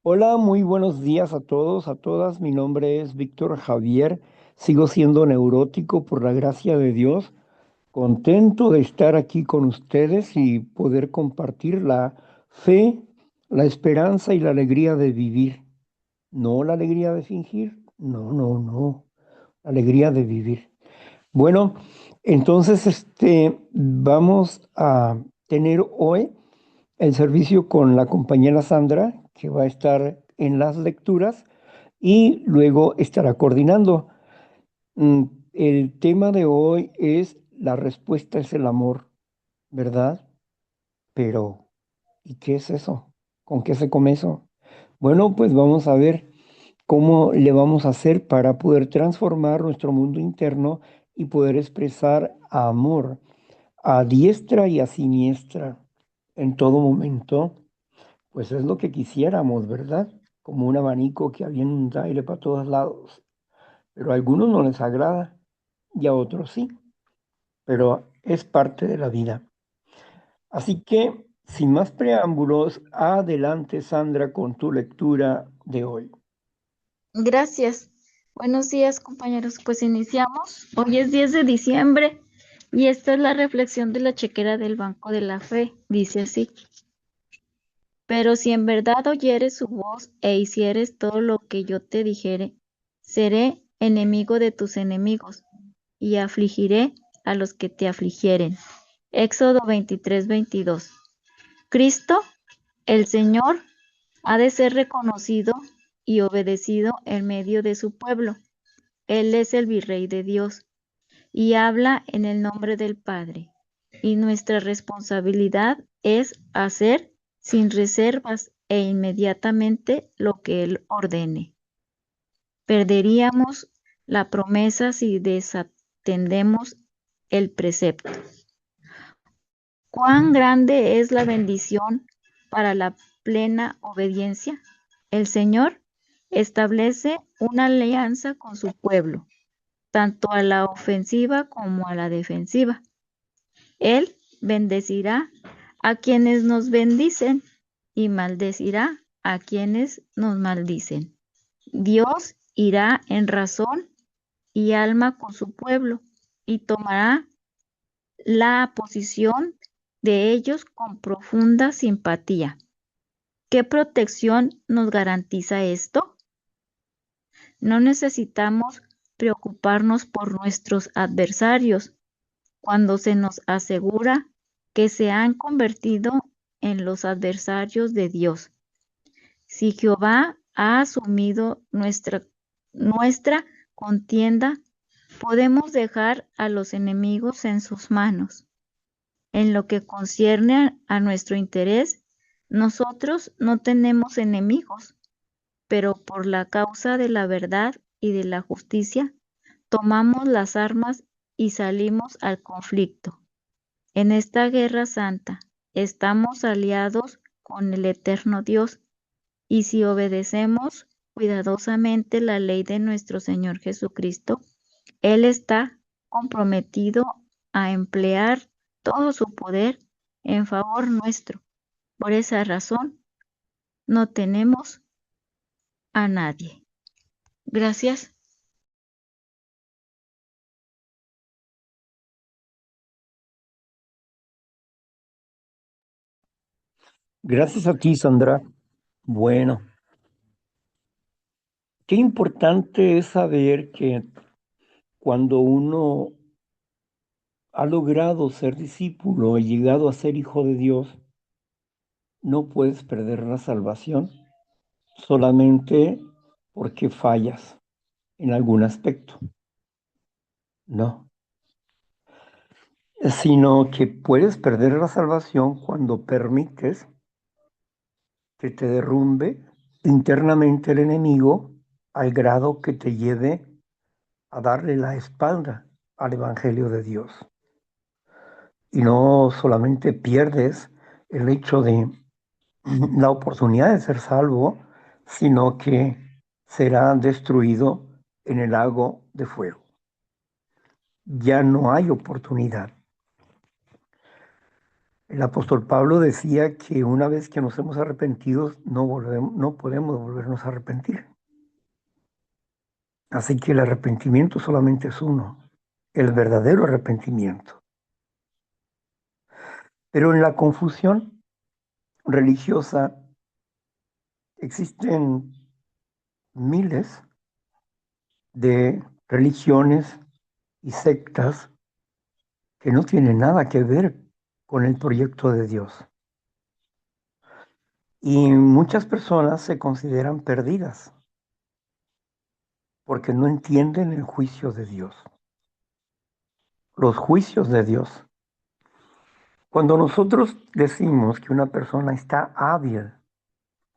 Hola, muy buenos días a todos, a todas. Mi nombre es Víctor Javier. Sigo siendo neurótico por la gracia de Dios. Contento de estar aquí con ustedes y poder compartir la fe, la esperanza y la alegría de vivir. No la alegría de fingir, no, no, no. La alegría de vivir. Bueno, entonces vamos a tener hoy el servicio con la compañera Sandra, que va a estar en las lecturas y luego estará coordinando. Mm, El tema de hoy es la respuesta es el amor, ¿verdad? Pero, ¿y qué es eso? ¿Con qué se come eso? Bueno, pues vamos a ver cómo le vamos a hacer para poder transformar nuestro mundo interno y poder expresar amor a diestra y a siniestra en todo momento. Pues es lo que quisiéramos, ¿verdad? Como un abanico que avienta aire para todos lados. Pero a algunos no les agrada y a otros sí, pero es parte de la vida. Así que, sin más preámbulos, adelante Sandra con tu lectura de hoy. Gracias. Buenos días, compañeros. Pues iniciamos. Hoy es 10 de diciembre y esta es la reflexión de la chequera del Banco de la Fe. Dice así: Pero si en verdad oyeres su voz e hicieres todo lo que yo te dijere, seré enemigo de tus enemigos y afligiré a los que te afligieren. Éxodo 23:22. Cristo, el Señor, ha de ser reconocido y obedecido en medio de su pueblo. Él es el Virrey de Dios y habla en el nombre del Padre. Y nuestra responsabilidad es hacer sin reservas e inmediatamente lo que Él ordene. Perderíamos la promesa si desatendemos el precepto. ¿Cuán grande es la bendición para la plena obediencia? El Señor establece una alianza con su pueblo, tanto a la ofensiva como a la defensiva. Él bendecirá a quienes nos bendicen y maldecirá a quienes nos maldicen. Dios irá en razón y alma con su pueblo y tomará la posición de ellos con profunda simpatía. ¿Qué protección nos garantiza esto? No necesitamos preocuparnos por nuestros adversarios cuando se nos asegura que se han convertido en los adversarios de Dios. Si Jehová ha asumido nuestra contienda, podemos dejar a los enemigos en sus manos. En lo que concierne a nuestro interés, nosotros no tenemos enemigos, pero por la causa de la verdad y de la justicia, tomamos las armas y salimos al conflicto. En esta guerra santa estamos aliados con el eterno Dios, y si obedecemos cuidadosamente la ley de nuestro Señor Jesucristo, Él está comprometido a emplear todo su poder en favor nuestro. Por esa razón, no tenemos a nadie. Gracias. Gracias a ti, Sandra. Bueno, qué importante es saber que cuando uno ha logrado ser discípulo y llegado a ser hijo de Dios, no puedes perder la salvación solamente porque fallas en algún aspecto. No, sino que puedes perder la salvación cuando permites que te derrumbe internamente el enemigo al grado que te lleve a darle la espalda al Evangelio de Dios. Y no solamente pierdes el hecho de la oportunidad de ser salvo, sino que será destruido en el lago de fuego. Ya no hay oportunidad. El apóstol Pablo decía que una vez que nos hemos arrepentido, no podemos volvernos a arrepentir. Así que el arrepentimiento solamente es uno, el verdadero arrepentimiento. Pero en la confusión religiosa existen miles de religiones y sectas que no tienen nada que ver con el proyecto de Dios. Y muchas personas se consideran perdidas porque no entienden el juicio de Dios, los juicios de Dios. Cuando nosotros decimos que una persona está hábil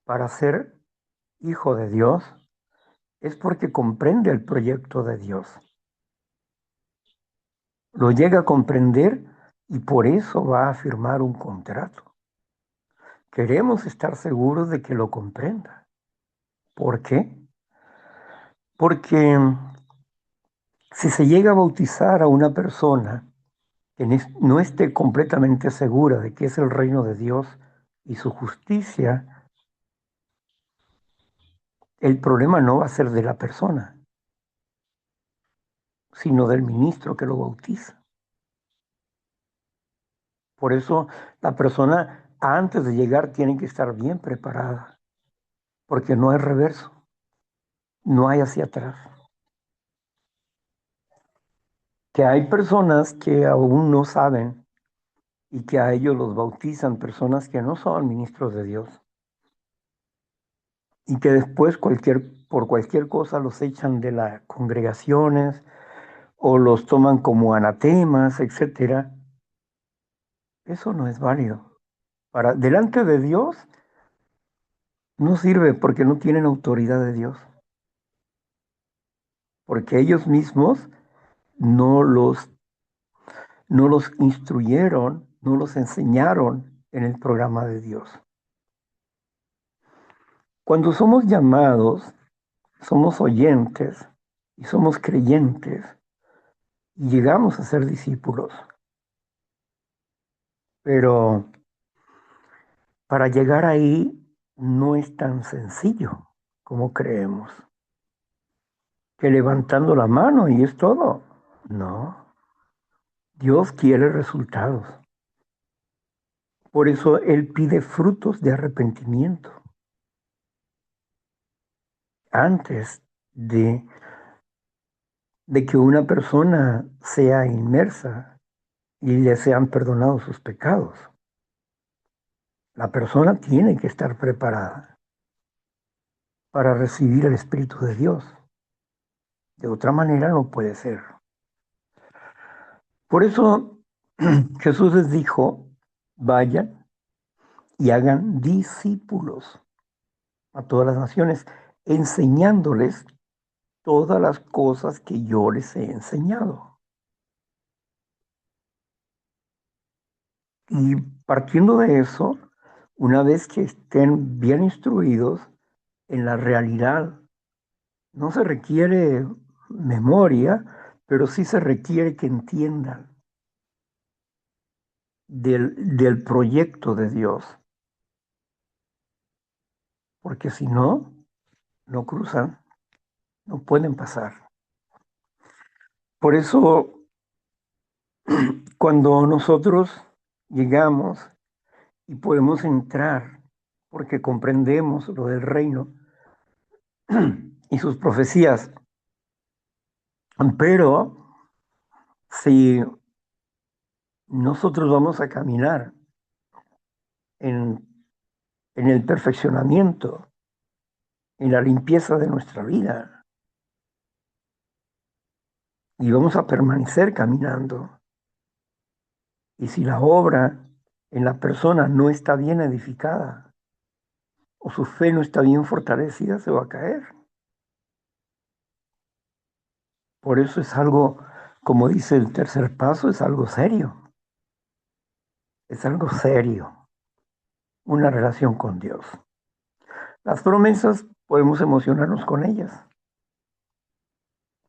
para ser hijo de Dios, es porque comprende el proyecto de Dios. Lo llega a comprender y por eso va a firmar un contrato. Queremos estar seguros de que lo comprenda. ¿Por qué? Porque si se llega a bautizar a una persona que no esté completamente segura de que es el reino de Dios y su justicia, el problema no va a ser de la persona, sino del ministro que lo bautiza. Por eso la persona antes de llegar tiene que estar bien preparada, porque no hay reverso, no hay hacia atrás. Que hay personas que aún no saben y que a ellos los bautizan personas que no son ministros de Dios y que después por cualquier cosa los echan de las congregaciones o los toman como anatemas, etcétera. Eso no es válido. Delante de Dios no sirve porque no tienen autoridad de Dios, porque ellos mismos no los, no los instruyeron, no los enseñaron en el programa de Dios. Cuando somos llamados, somos oyentes y somos creyentes y llegamos a ser discípulos. Pero para llegar ahí no es tan sencillo como creemos. Que levantando la mano y es todo. No, Dios quiere resultados. Por eso Él pide frutos de arrepentimiento antes de que una persona sea inmersa y le sean perdonados sus pecados. La persona tiene que estar preparada para recibir el Espíritu de Dios. De otra manera no puede ser. Por eso Jesús les dijo, vayan y hagan discípulos a todas las naciones, enseñándoles todas las cosas que yo les he enseñado. Y partiendo de eso, una vez que estén bien instruidos en la realidad, no se requiere memoria, pero sí se requiere que entiendan del proyecto de Dios, porque si no, no cruzan, no pueden pasar. Por eso, cuando nosotros llegamos y podemos entrar, porque comprendemos lo del reino y sus profecías, pero si nosotros vamos a caminar en, en el perfeccionamiento, en la limpieza de nuestra vida, y vamos a permanecer caminando, y si la obra en la persona no está bien edificada, o su fe no está bien fortalecida, se va a caer. Por eso es algo, como dice el tercer paso, es algo serio. Es algo serio, una relación con Dios. Las promesas podemos emocionarnos con ellas,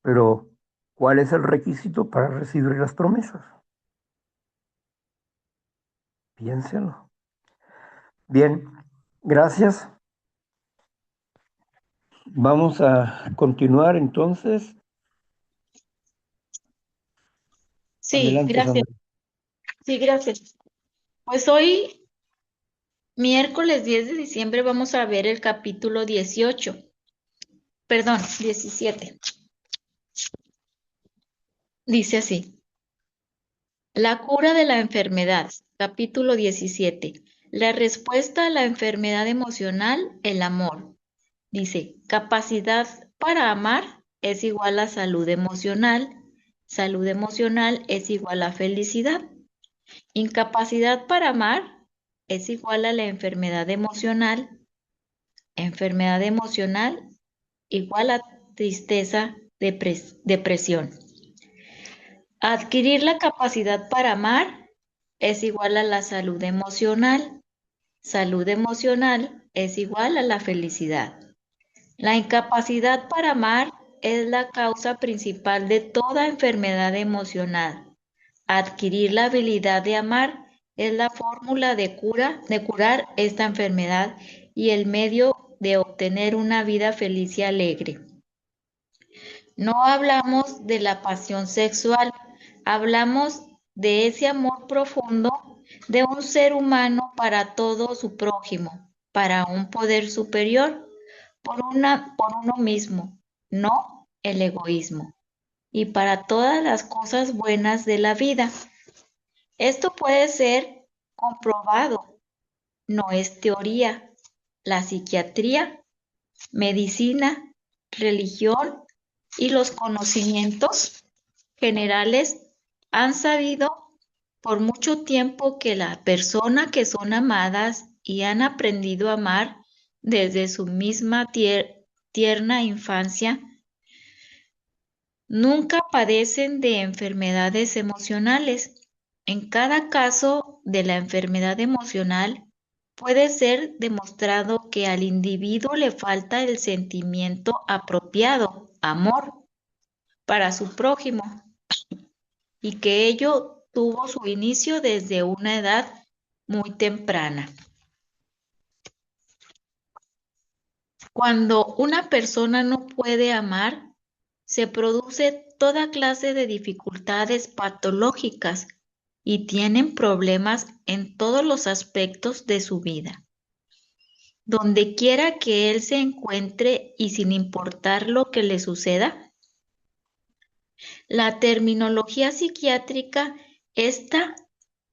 pero ¿cuál es el requisito para recibir las promesas? Piénselo. Bien, gracias. Vamos a continuar entonces. Sí, Adelante, gracias. Sandra. Sí, gracias. Pues hoy, miércoles 10 de diciembre, vamos a ver el capítulo 18. Perdón, 17. Dice así: La cura de la enfermedad, capítulo 17. La respuesta a la enfermedad emocional, el amor. Dice, capacidad para amar es igual a salud emocional es igual a felicidad. Incapacidad para amar es igual a la enfermedad emocional igual a tristeza, depresión. Adquirir la capacidad para amar es igual a la salud emocional es igual a la felicidad. La incapacidad para amar es la causa principal de toda enfermedad emocional. Adquirir la habilidad de amar es la fórmula de curar esta enfermedad y el medio de obtener una vida feliz y alegre. No hablamos de la pasión sexual, hablamos de ese amor profundo de un ser humano para todo su prójimo, para un poder superior, por uno mismo, no el egoísmo, y para todas las cosas buenas de la vida. Esto puede ser comprobado, no es teoría. La psiquiatría, medicina, religión y los conocimientos generales han sabido por mucho tiempo que las personas que son amadas y han aprendido a amar desde su misma tierna infancia nunca padecen de enfermedades emocionales. En cada caso de la enfermedad emocional, puede ser demostrado que al individuo le falta el sentimiento apropiado, amor, para su prójimo, y que ello tuvo su inicio desde una edad muy temprana. Cuando una persona no puede amar, se produce toda clase de dificultades patológicas y tienen problemas en todos los aspectos de su vida. Donde quiera que él se encuentre y sin importar lo que le suceda, la terminología psiquiátrica está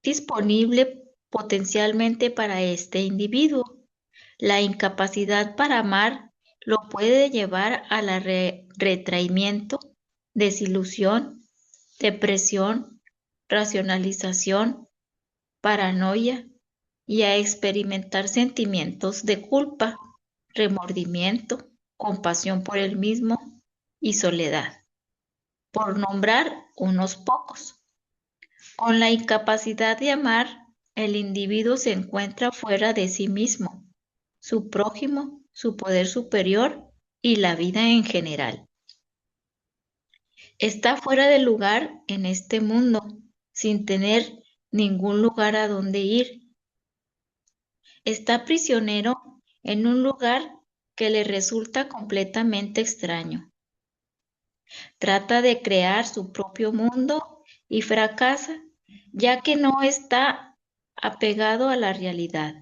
disponible potencialmente para este individuo. La incapacidad para amar lo puede llevar a la retraimiento, desilusión, depresión, racionalización, paranoia y a experimentar sentimientos de culpa, remordimiento, compasión por él mismo y soledad, por nombrar unos pocos. Con la incapacidad de amar, el individuo se encuentra fuera de sí mismo, su prójimo, su poder superior y la vida en general. Está fuera de lugar en este mundo, sin tener ningún lugar a donde ir. Está prisionero en un lugar que le resulta completamente extraño. Trata de crear su propio mundo y fracasa, ya que no está apegado a la realidad.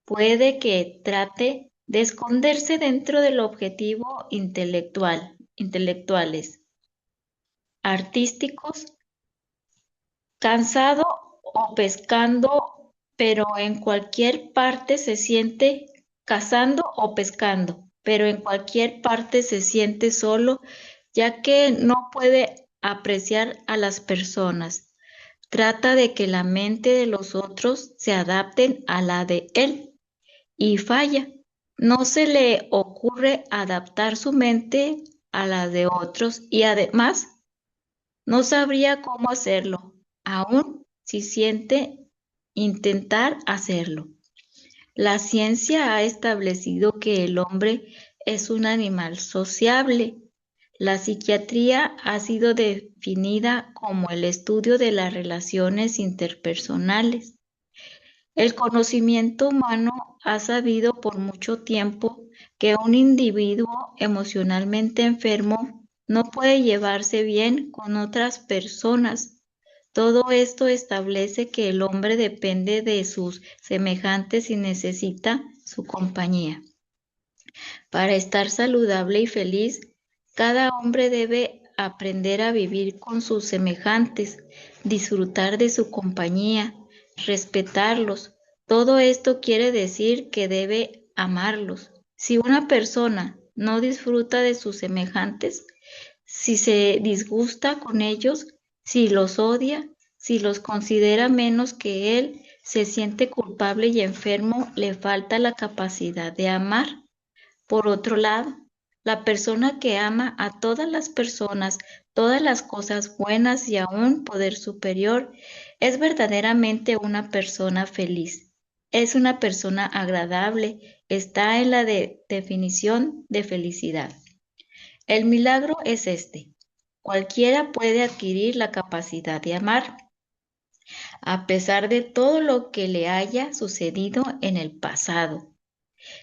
Puede que trate de esconderse dentro del objetivo intelectuales, artísticos, cansado o pescando, pero en cualquier parte se siente cazando o pescando, pero en cualquier parte se siente solo, ya que no puede apreciar a las personas. Trata de que la mente de los otros se adapten a la de él y falla. No se le ocurre adaptar su mente a la de otros y además no sabría cómo hacerlo, aun si siente intentar hacerlo. La ciencia ha establecido que el hombre es un animal sociable. La psiquiatría ha sido definida como el estudio de las relaciones interpersonales. El conocimiento humano ha sabido por mucho tiempo que un individuo emocionalmente enfermo no puede llevarse bien con otras personas. Todo esto establece que el hombre depende de sus semejantes y necesita su compañía. Para estar saludable y feliz, cada hombre debe aprender a vivir con sus semejantes, disfrutar de su compañía, respetarlos. Todo esto quiere decir que debe amarlos. Si una persona no disfruta de sus semejantes, si se disgusta con ellos, si los odia, si los considera menos que él, se siente culpable y enfermo, le falta la capacidad de amar. Por otro lado, la persona que ama a todas las personas, todas las cosas buenas y a un poder superior, es verdaderamente una persona feliz. Es una persona agradable, está en la definición de felicidad. El milagro es este. Cualquiera puede adquirir la capacidad de amar, a pesar de todo lo que le haya sucedido en el pasado.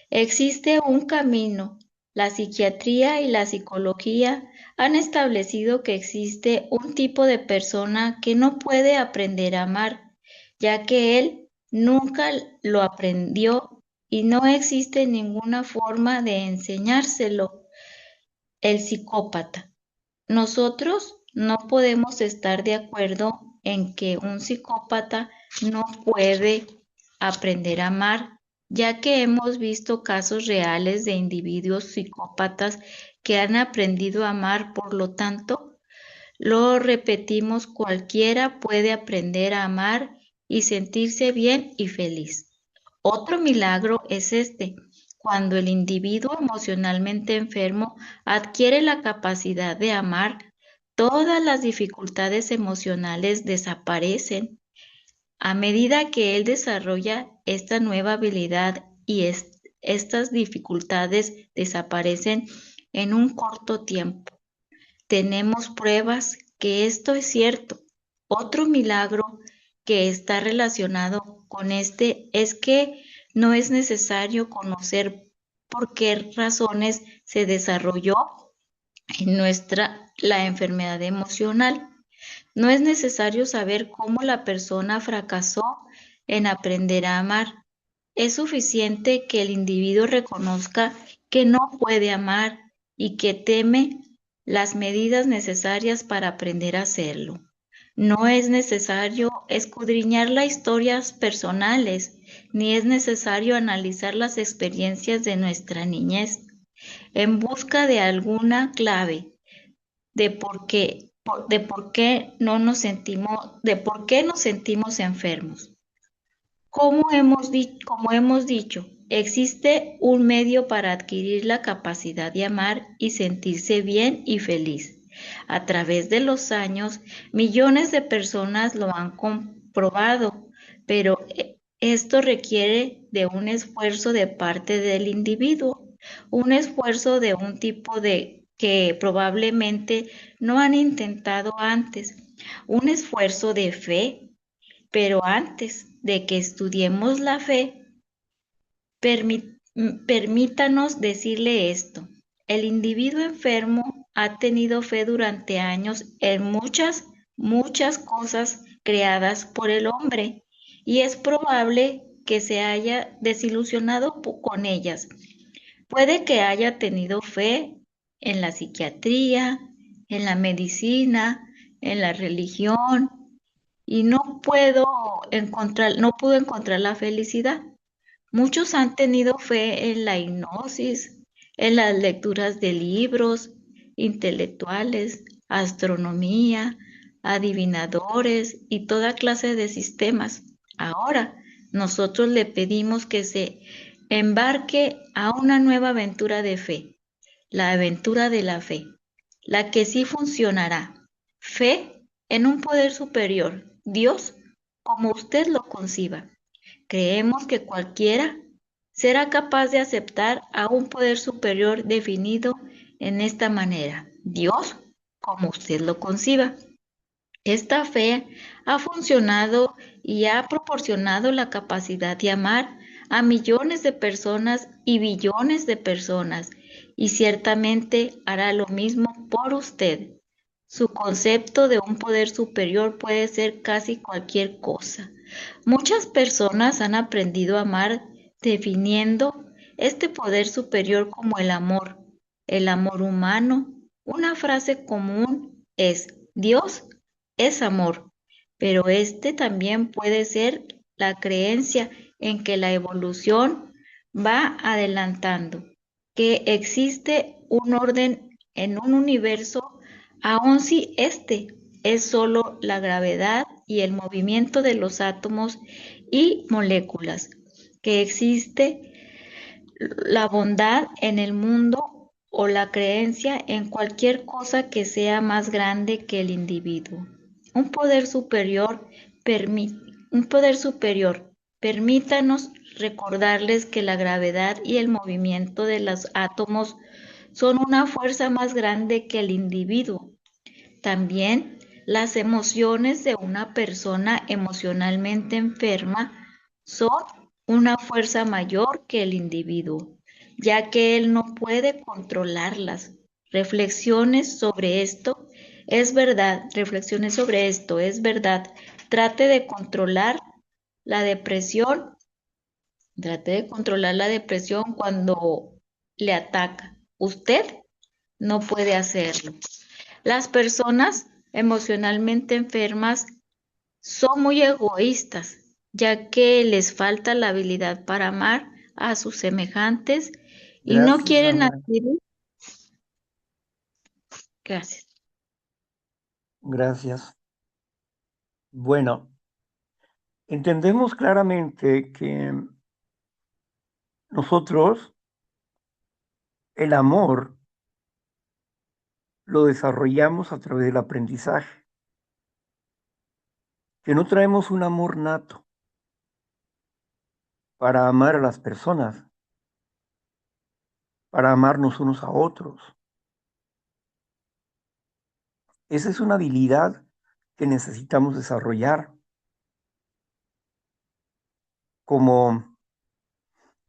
Existe un camino. La psiquiatría y la psicología han establecido que existe un tipo de persona que no puede aprender a amar, ya que él nunca lo aprendió y no existe ninguna forma de enseñárselo. El psicópata. Nosotros no podemos estar de acuerdo en que un psicópata no puede aprender a amar, ya que hemos visto casos reales de individuos psicópatas que han aprendido a amar, por lo tanto, lo repetimos, cualquiera puede aprender a amar y sentirse bien y feliz. Otro milagro es este, cuando el individuo emocionalmente enfermo adquiere la capacidad de amar, todas las dificultades emocionales desaparecen. A medida que él desarrolla esta nueva habilidad y estas dificultades desaparecen en un corto tiempo. Tenemos pruebas que esto es cierto. Otro milagro que está relacionado con este es que no es necesario conocer por qué razones se desarrolló en la enfermedad emocional. No es necesario saber cómo la persona fracasó en aprender a amar. Es suficiente que el individuo reconozca que no puede amar y que teme las medidas necesarias para aprender a hacerlo. No es necesario escudriñar las historias personales, ni es necesario analizar las experiencias de nuestra niñez en busca de alguna clave de por qué nos sentimos enfermos. Como hemos dicho, existe un medio para adquirir la capacidad de amar y sentirse bien y feliz. A través de los años, millones de personas lo han comprobado, pero esto requiere de un esfuerzo de parte del individuo, un esfuerzo de un tipo de que probablemente no han intentado antes, un esfuerzo de fe, pero antes de que estudiemos la fe, permítanos decirle esto. El individuo enfermo ha tenido fe durante años en muchas cosas creadas por el hombre y es probable que se haya desilusionado con ellas. Puede que haya tenido fe en la psiquiatría, en la medicina, en la religión, y no pudo encontrar la felicidad. Muchos han tenido fe en la hipnosis, en las lecturas de libros intelectuales, astronomía, adivinadores y toda clase de sistemas. Ahora, nosotros le pedimos que se embarque a una nueva aventura de fe, la aventura de la fe, la que sí funcionará. Fe en un poder superior, Dios, como usted lo conciba. Creemos que cualquiera será capaz de aceptar a un poder superior definido en esta manera, Dios, como usted lo conciba. Esta fe ha funcionado y ha proporcionado la capacidad de amar a millones de personas y billones de personas, y ciertamente hará lo mismo por usted. Su concepto de un poder superior puede ser casi cualquier cosa. Muchas personas han aprendido a amar definiendo este poder superior como el amor humano. Una frase común es Dios es amor, pero este también puede ser la creencia en que la evolución va adelantando, que existe un orden en un universo, aun si este es solo la gravedad y el movimiento de los átomos y moléculas, que existe la bondad en el mundo o la creencia en cualquier cosa que sea más grande que el individuo. Un poder superior, un poder superior. Permítanos recordarles que la gravedad y el movimiento de los átomos son una fuerza más grande que el individuo. También las emociones de una persona emocionalmente enferma son una fuerza mayor que el individuo, ya que él no puede controlarlas. Reflexiones sobre esto, es verdad, reflexiones sobre esto, es verdad. Trate de controlar la depresión, trate de controlar la depresión cuando le ataca. Usted no puede hacerlo. Las personas emocionalmente enfermas son muy egoístas, ya que les falta la habilidad para amar a sus semejantes y no Gracias, quieren Ana. adquirir. Gracias. Gracias. Bueno, entendemos claramente que nosotros el amor lo desarrollamos a través del aprendizaje, que no traemos un amor nato para amar a las personas, para amarnos unos a otros. Esa es una habilidad que necesitamos desarrollar, como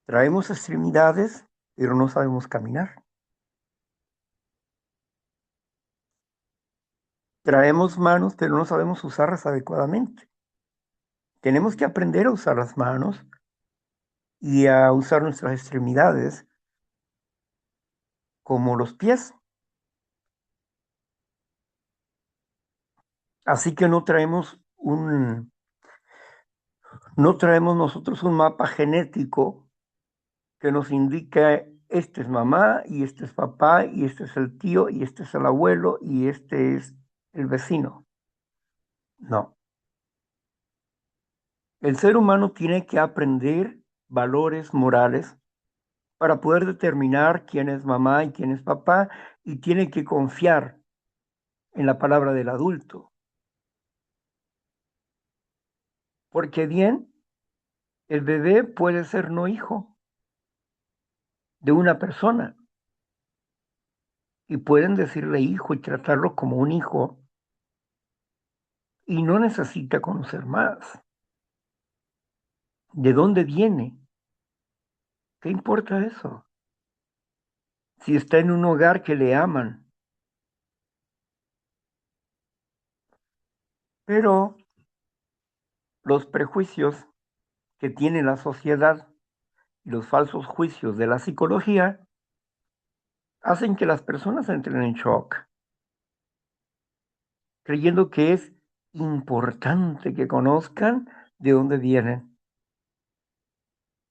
traemos extremidades, pero no sabemos caminar. Traemos manos, pero no sabemos usarlas adecuadamente. Tenemos que aprender a usar las manos y a usar nuestras extremidades como los pies. Así que no traemos nosotros un mapa genético que nos indica este es mamá y este es papá y este es el tío y este es el abuelo y este es el vecino. No. El ser humano tiene que aprender valores morales para poder determinar quién es mamá y quién es papá, y tiene que confiar en la palabra del adulto. Porque bien, el bebé puede ser no hijo de una persona y pueden decirle hijo y tratarlo como un hijo y no necesita conocer más. ¿De dónde viene? ¿Qué importa eso? Si está en un hogar que le aman. Pero los prejuicios que tiene la sociedad y los falsos juicios de la psicología hacen que las personas entren en shock, creyendo que es importante que conozcan de dónde vienen.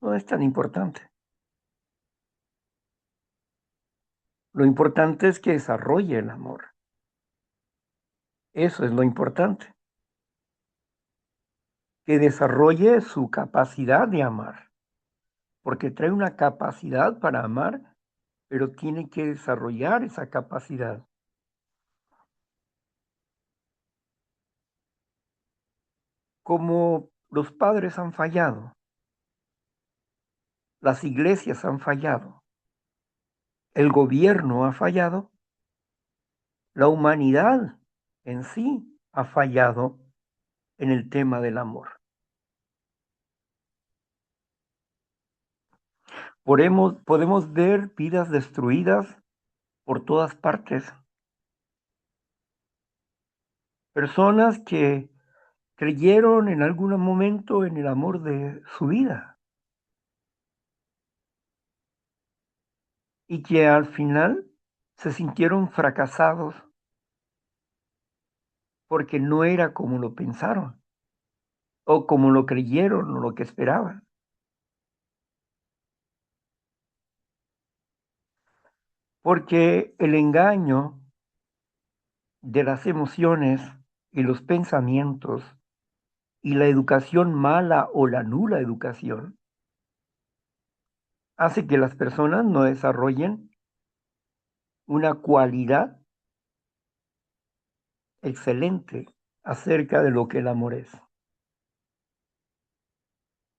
No es tan importante. Lo importante es que desarrolle el amor. Eso es lo importante. Que desarrolle su capacidad de amar, porque trae una capacidad para amar, pero tiene que desarrollar esa capacidad. Como los padres han fallado, las iglesias han fallado, el gobierno ha fallado, la humanidad en sí ha fallado en el tema del amor. Podemos ver vidas destruidas por todas partes. Personas que creyeron en algún momento en el amor de su vida y que al final se sintieron fracasados porque no era como lo pensaron o como lo creyeron o lo que esperaban. Porque el engaño de las emociones y los pensamientos y la educación mala o la nula educación hace que las personas no desarrollen una cualidad excelente acerca de lo que el amor es.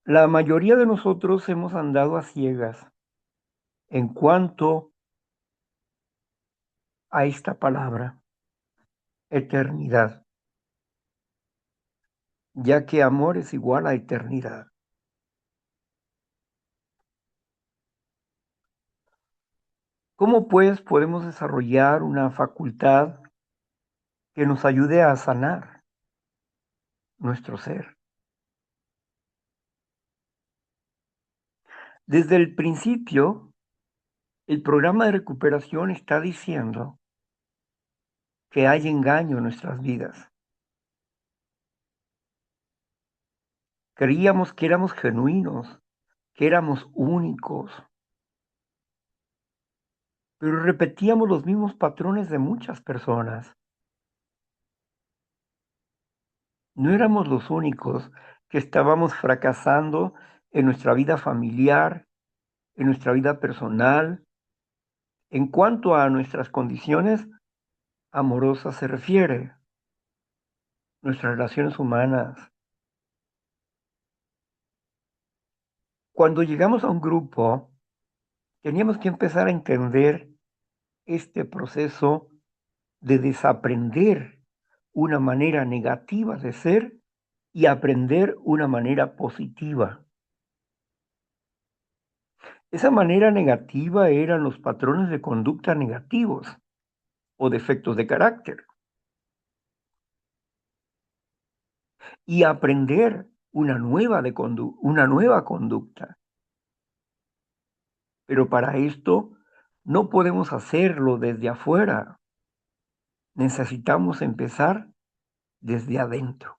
La mayoría de nosotros hemos andado a ciegas en cuanto a esta palabra, eternidad, ya que amor es igual a eternidad. ¿Cómo pues podemos desarrollar una facultad que nos ayude a sanar nuestro ser? Desde el principio, el programa de recuperación está diciendo que hay engaño en nuestras vidas. Creíamos que éramos genuinos, que éramos únicos, pero repetíamos los mismos patrones de muchas personas. No éramos los únicos que estábamos fracasando en nuestra vida familiar, en nuestra vida personal, en cuanto a nuestras condiciones amorosas se refiere, nuestras relaciones humanas. Cuando llegamos a un grupo, teníamos que empezar a entender este proceso de desaprender una manera negativa de ser y aprender una manera positiva. Esa manera negativa eran los patrones de conducta negativos o defectos de carácter y aprender una nueva conducta. Pero para esto no podemos hacerlo desde afuera. Necesitamos empezar desde adentro.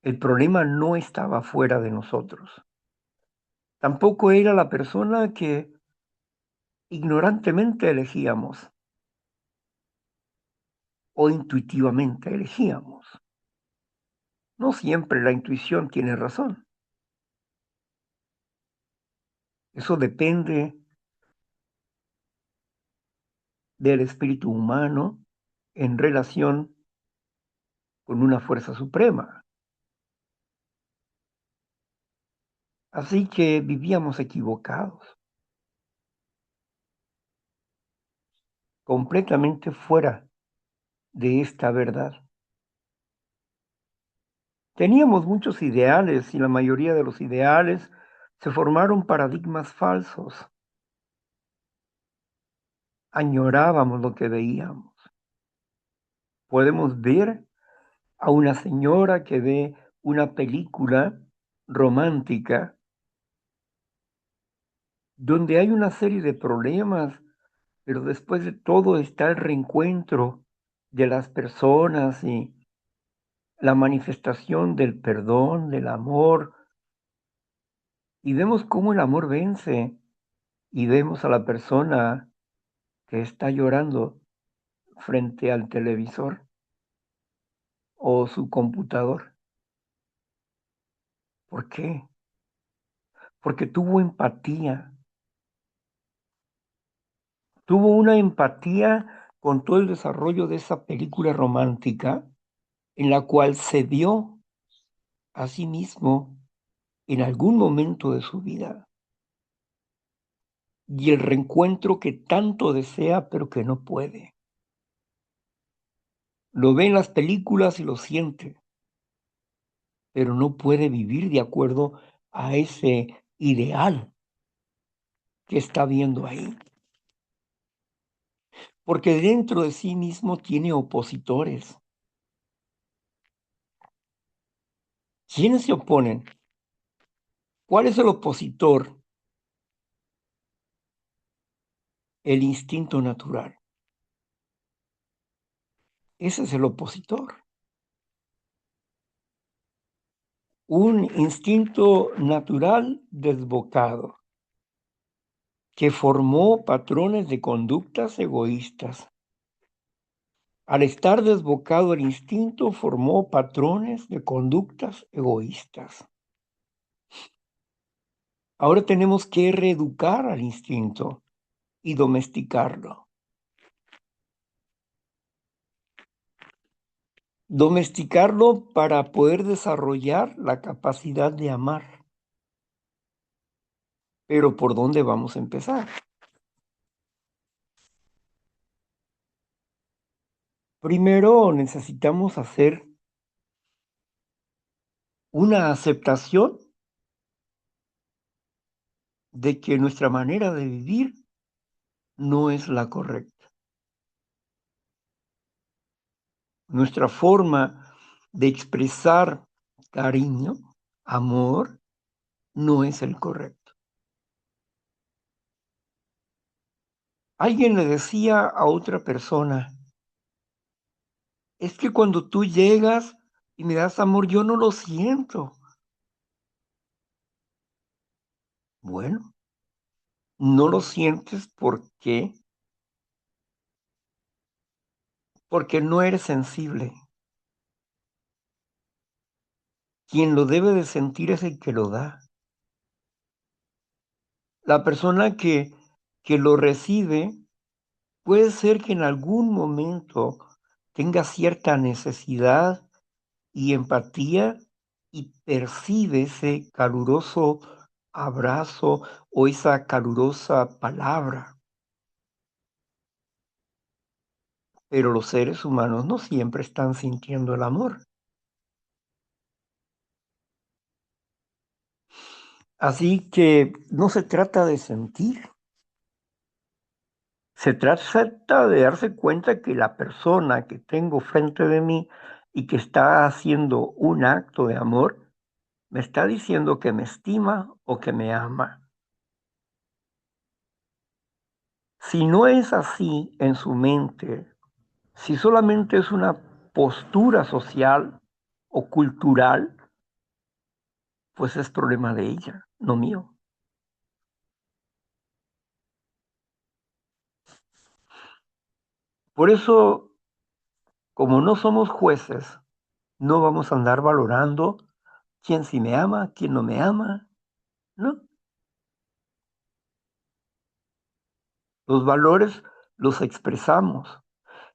El problema no estaba fuera de nosotros. Tampoco era la persona que ignorantemente elegíamos o intuitivamente elegíamos. No siempre la intuición tiene razón. Eso depende del espíritu humano en relación con una fuerza suprema. Así que vivíamos equivocados, completamente fuera de esta verdad. Teníamos muchos ideales y la mayoría de los ideales se formaron paradigmas falsos. Añorábamos lo que veíamos. Podemos ver a una señora que ve una película romántica donde hay una serie de problemas, pero después de todo está el reencuentro de las personas y la manifestación del perdón, del amor, y vemos cómo el amor vence, y vemos a la persona que está llorando frente al televisor o su computador. ¿Por qué? Porque tuvo una empatía con todo el desarrollo de esa película romántica en la cual se vio a sí mismo en algún momento de su vida y el reencuentro que tanto desea pero que no puede. Lo ve en las películas y lo siente, pero no puede vivir de acuerdo a ese ideal que está viendo ahí. Porque dentro de sí mismo tiene opositores. ¿Quiénes se oponen? ¿Cuál es el opositor? El instinto natural. Ese es el opositor. Un instinto natural desbocado que formó patrones de conductas egoístas. Al estar desbocado el instinto, formó patrones de conductas egoístas. Ahora tenemos que reeducar al instinto y domesticarlo. Domesticarlo para poder desarrollar la capacidad de amar. Pero ¿por dónde vamos a empezar? Primero necesitamos hacer una aceptación de que nuestra manera de vivir no es la correcta. Nuestra forma de expresar cariño, amor, no es el correcto. Alguien le decía a otra persona, es que cuando tú llegas y me das amor, yo no lo siento. Bueno, no lo sientes porque no eres sensible. Quien lo debe de sentir es el que lo da. La persona que lo recibe puede ser que en algún momento tenga cierta necesidad y empatía y percibe ese caluroso abrazo o esa calurosa palabra. Pero los seres humanos no siempre están sintiendo el amor. Así que no se trata de sentir, se trata de darse cuenta que la persona que tengo frente de mí y que está haciendo un acto de amor, me está diciendo que me estima o que me ama. Si no es así en su mente, si solamente es una postura social o cultural, pues es problema de ella, no mío. Por eso, como no somos jueces, no vamos a andar valorando quién sí me ama, quién no me ama, ¿no? Los valores los expresamos.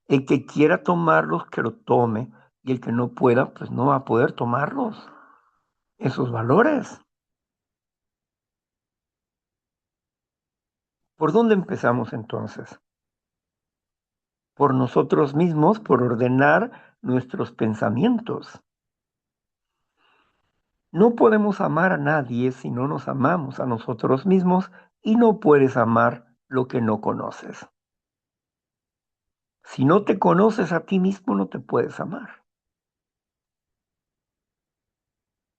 El que quiera tomarlos, que lo tome, y el que no pueda, pues no va a poder tomarlos, esos valores. ¿Por dónde empezamos entonces? Por nosotros mismos, por ordenar nuestros pensamientos. No podemos amar a nadie si no nos amamos a nosotros mismos y no puedes amar lo que no conoces. Si no te conoces a ti mismo, no te puedes amar.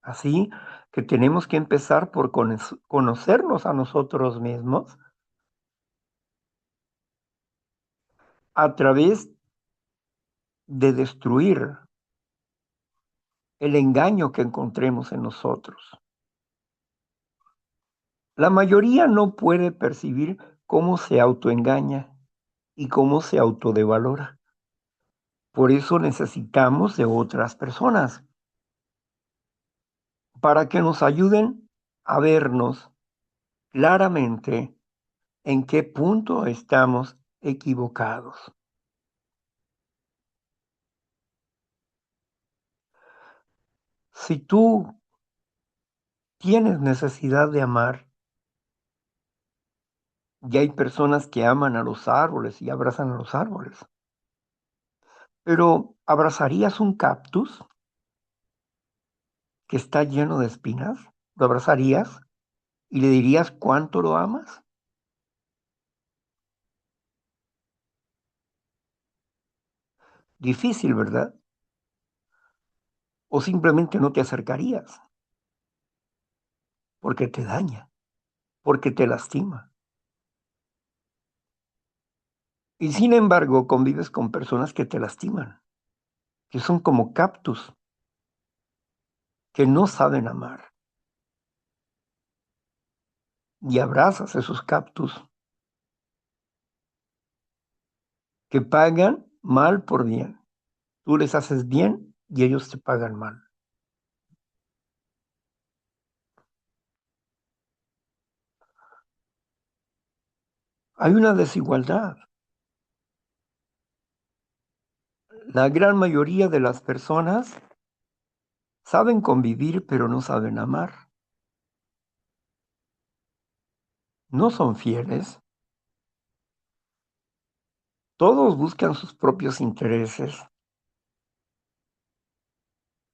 Así que tenemos que empezar por conocernos a nosotros mismos a través de destruir el engaño que encontremos en nosotros. La mayoría no puede percibir cómo se autoengaña y cómo se autodevalora. Por eso necesitamos de otras personas para que nos ayuden a vernos claramente en qué punto estamos equivocados. Si tú tienes necesidad de amar, y hay personas que aman a los árboles y abrazan a los árboles, pero ¿abrazarías un cactus que está lleno de espinas? ¿Lo abrazarías? ¿Y le dirías cuánto lo amas? Difícil, ¿verdad? O simplemente no te acercarías porque te daña, porque te lastima. Y sin embargo, convives con personas que te lastiman, que son como cactus, que no saben amar. Y abrazas esos cactus que pagan mal por bien. Tú les haces bien y ellos te pagan mal. Hay una desigualdad. La gran mayoría de las personas saben convivir, pero no saben amar. No son fieles. Todos buscan sus propios intereses.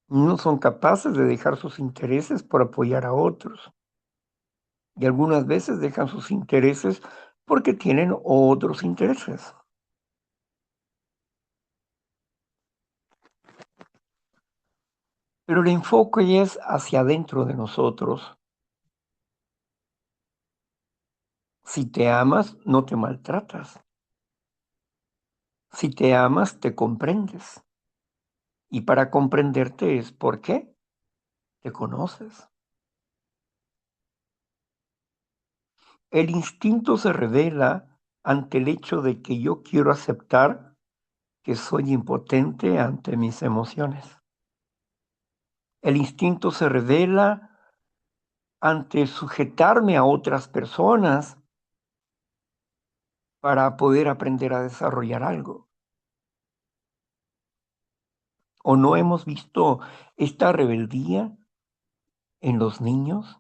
No son capaces de dejar sus intereses por apoyar a otros. Y algunas veces dejan sus intereses porque tienen otros intereses. Pero el enfoque es hacia adentro de nosotros. Si te amas, no te maltratas. Si te amas, te comprendes. Y para comprenderte es ¿por qué? Te conoces. El instinto se revela ante el hecho de que yo quiero aceptar que soy impotente ante mis emociones. El instinto se revela ante sujetarme a otras personas para poder aprender a desarrollar algo. ¿O no hemos visto esta rebeldía en los niños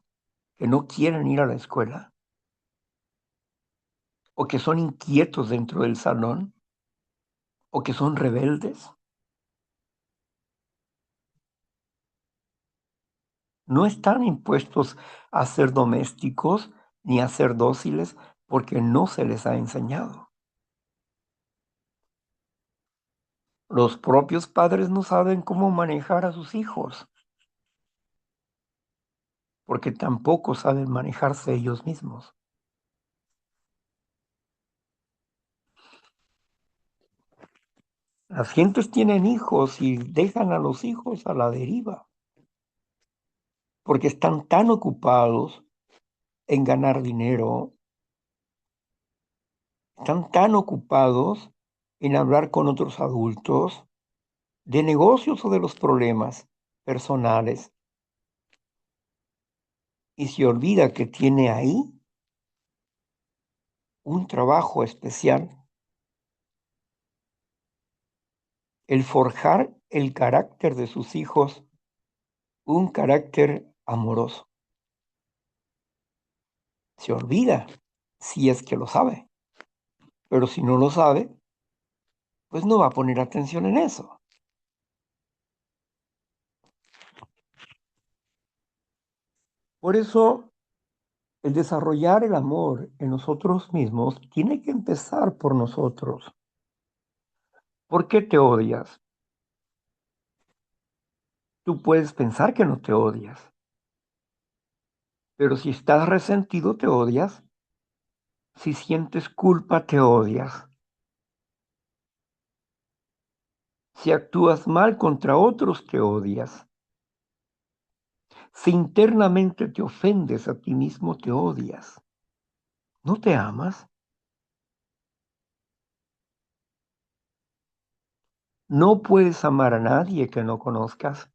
que no quieren ir a la escuela o que son inquietos dentro del salón o que son rebeldes? No están impuestos a ser domésticos ni a ser dóciles porque no se les ha enseñado. Los propios padres no saben cómo manejar a sus hijos porque tampoco saben manejarse ellos mismos. Las gentes tienen hijos y dejan a los hijos a la deriva porque están tan ocupados en ganar dinero, están tan ocupados en hablar con otros adultos de negocios o de los problemas personales y se olvida que tiene ahí un trabajo especial, el forjar el carácter de sus hijos, un carácter amoroso. Se olvida si es que lo sabe, pero si no lo sabe, pues no va a poner atención en eso. Por eso, el desarrollar el amor en nosotros mismos tiene que empezar por nosotros. ¿Por qué te odias? Tú puedes pensar que no te odias, pero si estás resentido, te odias. Si sientes culpa, te odias. Si actúas mal contra otros, te odias. Si internamente te ofendes a ti mismo, te odias. ¿No te amas? No puedes amar a nadie que no conozcas.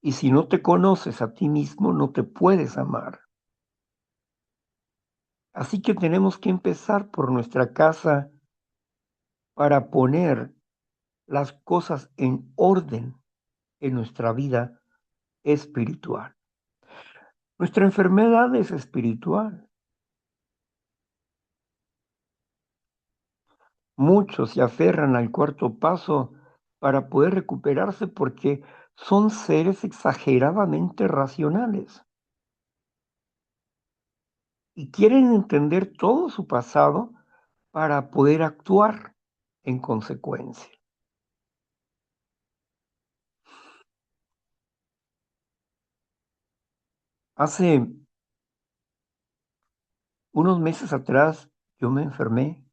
Y si no te conoces a ti mismo, no te puedes amar. Así que tenemos que empezar por nuestra casa para poner las cosas en orden en nuestra vida espiritual. Nuestra enfermedad es espiritual. Muchos se aferran al cuarto paso para poder recuperarse porque son seres exageradamente racionales y quieren entender todo su pasado para poder actuar en consecuencia. Hace unos meses atrás yo me enfermé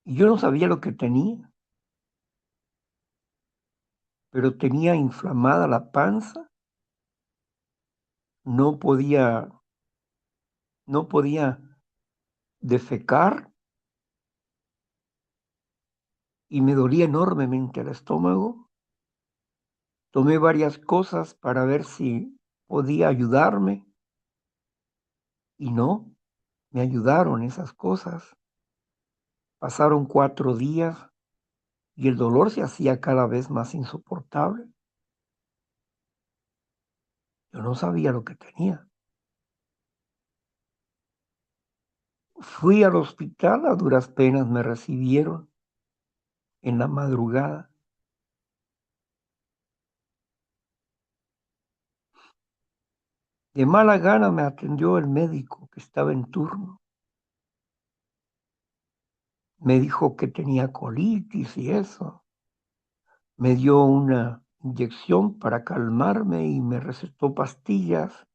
y yo no sabía lo que tenía, pero tenía inflamada la panza, no podía, no podía defecar y me dolía enormemente el estómago. Tomé varias cosas para ver si podía ayudarme y no, me ayudaron esas cosas. Pasaron 4 días y el dolor se hacía cada vez más insoportable. Yo no sabía lo que tenía. Fui al hospital, a duras penas me recibieron en la madrugada. De mala gana me atendió el médico que estaba en turno. Me dijo que tenía colitis y eso. Me dio una inyección para calmarme y me recetó pastillas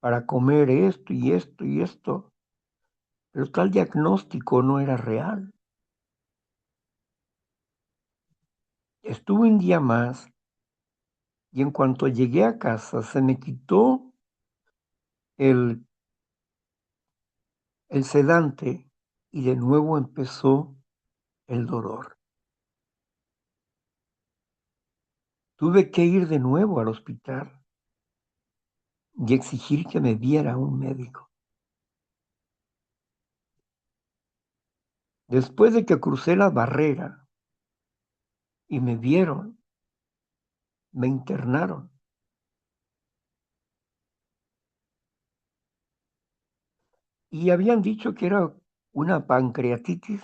para comer esto y esto y esto. Pero tal diagnóstico no era real. Estuve un día más y en cuanto llegué a casa se me quitó el sedante y de nuevo empezó el dolor. Tuve que ir de nuevo al hospital y exigir que me viera un médico. Después de que crucé la barrera y me vieron, me internaron. Y habían dicho que era una pancreatitis,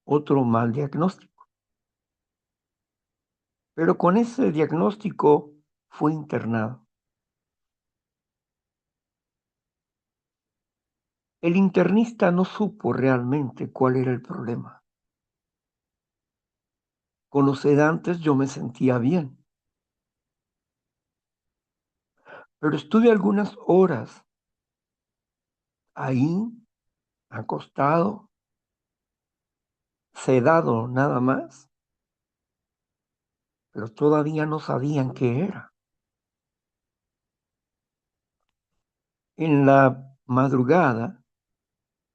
otro mal diagnóstico. Pero con ese diagnóstico fui internado. El internista no supo realmente cuál era el problema. Con los sedantes yo me sentía bien, pero estuve algunas horas ahí, acostado, sedado nada más, pero todavía no sabían qué era. En la madrugada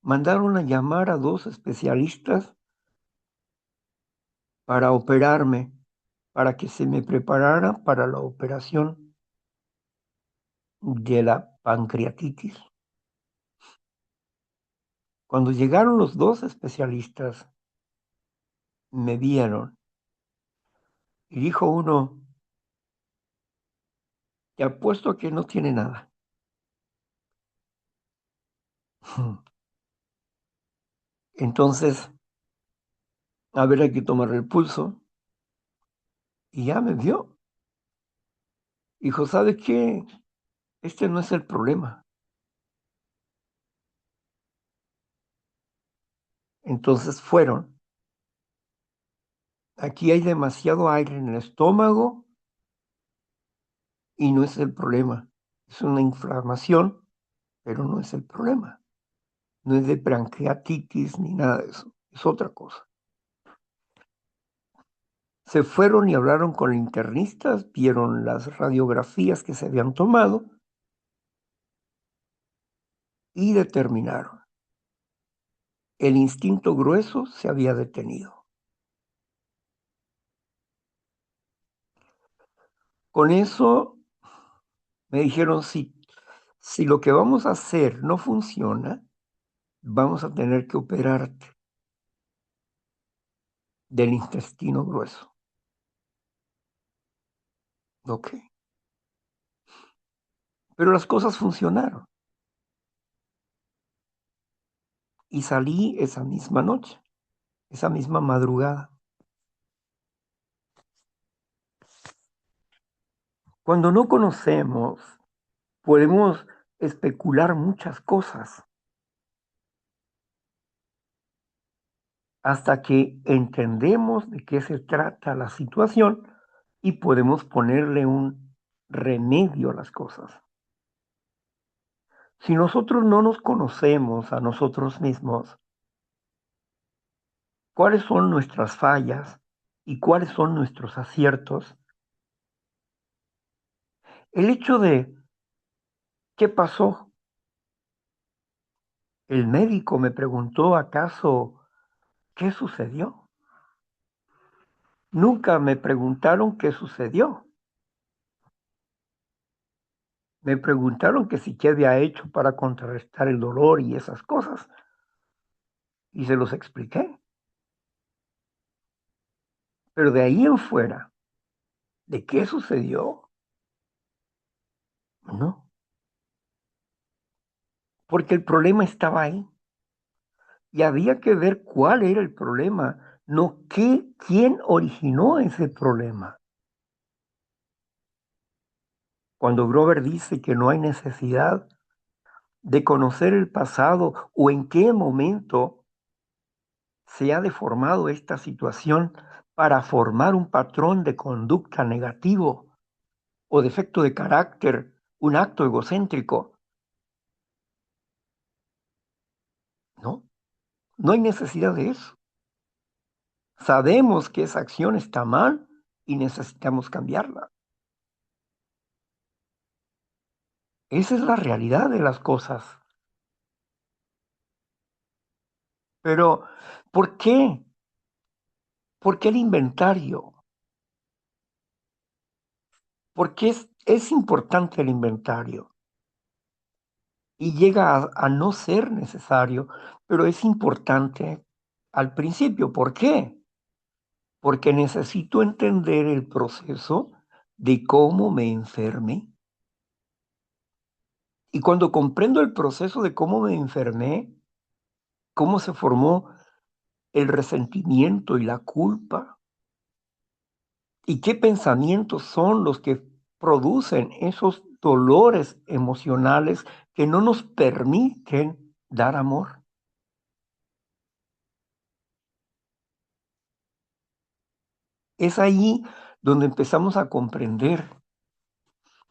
mandaron a llamar a 2 especialistas para operarme, para que se me preparara para la operación de la pancreatitis. Cuando llegaron los 2 especialistas, me vieron y dijo uno: "Te apuesto que no tiene nada". Entonces, a ver, hay que tomarle el pulso y ya me vio. Dijo: "¿Sabe qué? Este no es el problema". Entonces fueron: "Aquí hay demasiado aire en el estómago y no es el problema. Es una inflamación, pero no es el problema. No es de pancreatitis ni nada de eso, es otra cosa". Se fueron y hablaron con internistas, vieron las radiografías que se habían tomado y determinaron: el instinto grueso se había detenido. Con eso me dijeron: si lo que vamos a hacer no funciona, vamos a tener que operarte del intestino grueso. Ok. Pero las cosas funcionaron y salí esa misma noche, esa misma madrugada. Cuando no conocemos, podemos especular muchas cosas hasta que entendemos de qué se trata la situación y podemos ponerle un remedio a las cosas. Si nosotros no nos conocemos a nosotros mismos, cuáles son nuestras fallas y cuáles son nuestros aciertos, el hecho de ¿qué pasó? El médico me preguntó acaso ¿qué sucedió? Nunca me preguntaron qué sucedió. Me preguntaron que si qué había hecho para contrarrestar el dolor y esas cosas. Y se los expliqué. Pero de ahí en fuera, ¿de qué sucedió? No, porque el problema estaba ahí. Y había que ver cuál era el problema, no quién originó ese problema. Cuando Grover dice que no hay necesidad de conocer el pasado o en qué momento se ha deformado esta situación para formar un patrón de conducta negativo o defecto de carácter, un acto egocéntrico. No, no hay necesidad de eso. Sabemos que esa acción está mal y necesitamos cambiarla. Esa es la realidad de las cosas. Pero, ¿por qué? ¿Por qué el inventario? ¿Por qué es importante el inventario? Y llega a no ser necesario, pero es importante al principio. ¿Por qué? Porque necesito entender el proceso de cómo me enfermé. Y cuando comprendo el proceso de cómo me enfermé, cómo se formó el resentimiento y la culpa, y qué pensamientos son los que producen esos dolores emocionales que no nos permiten dar amor. Es ahí donde empezamos a comprender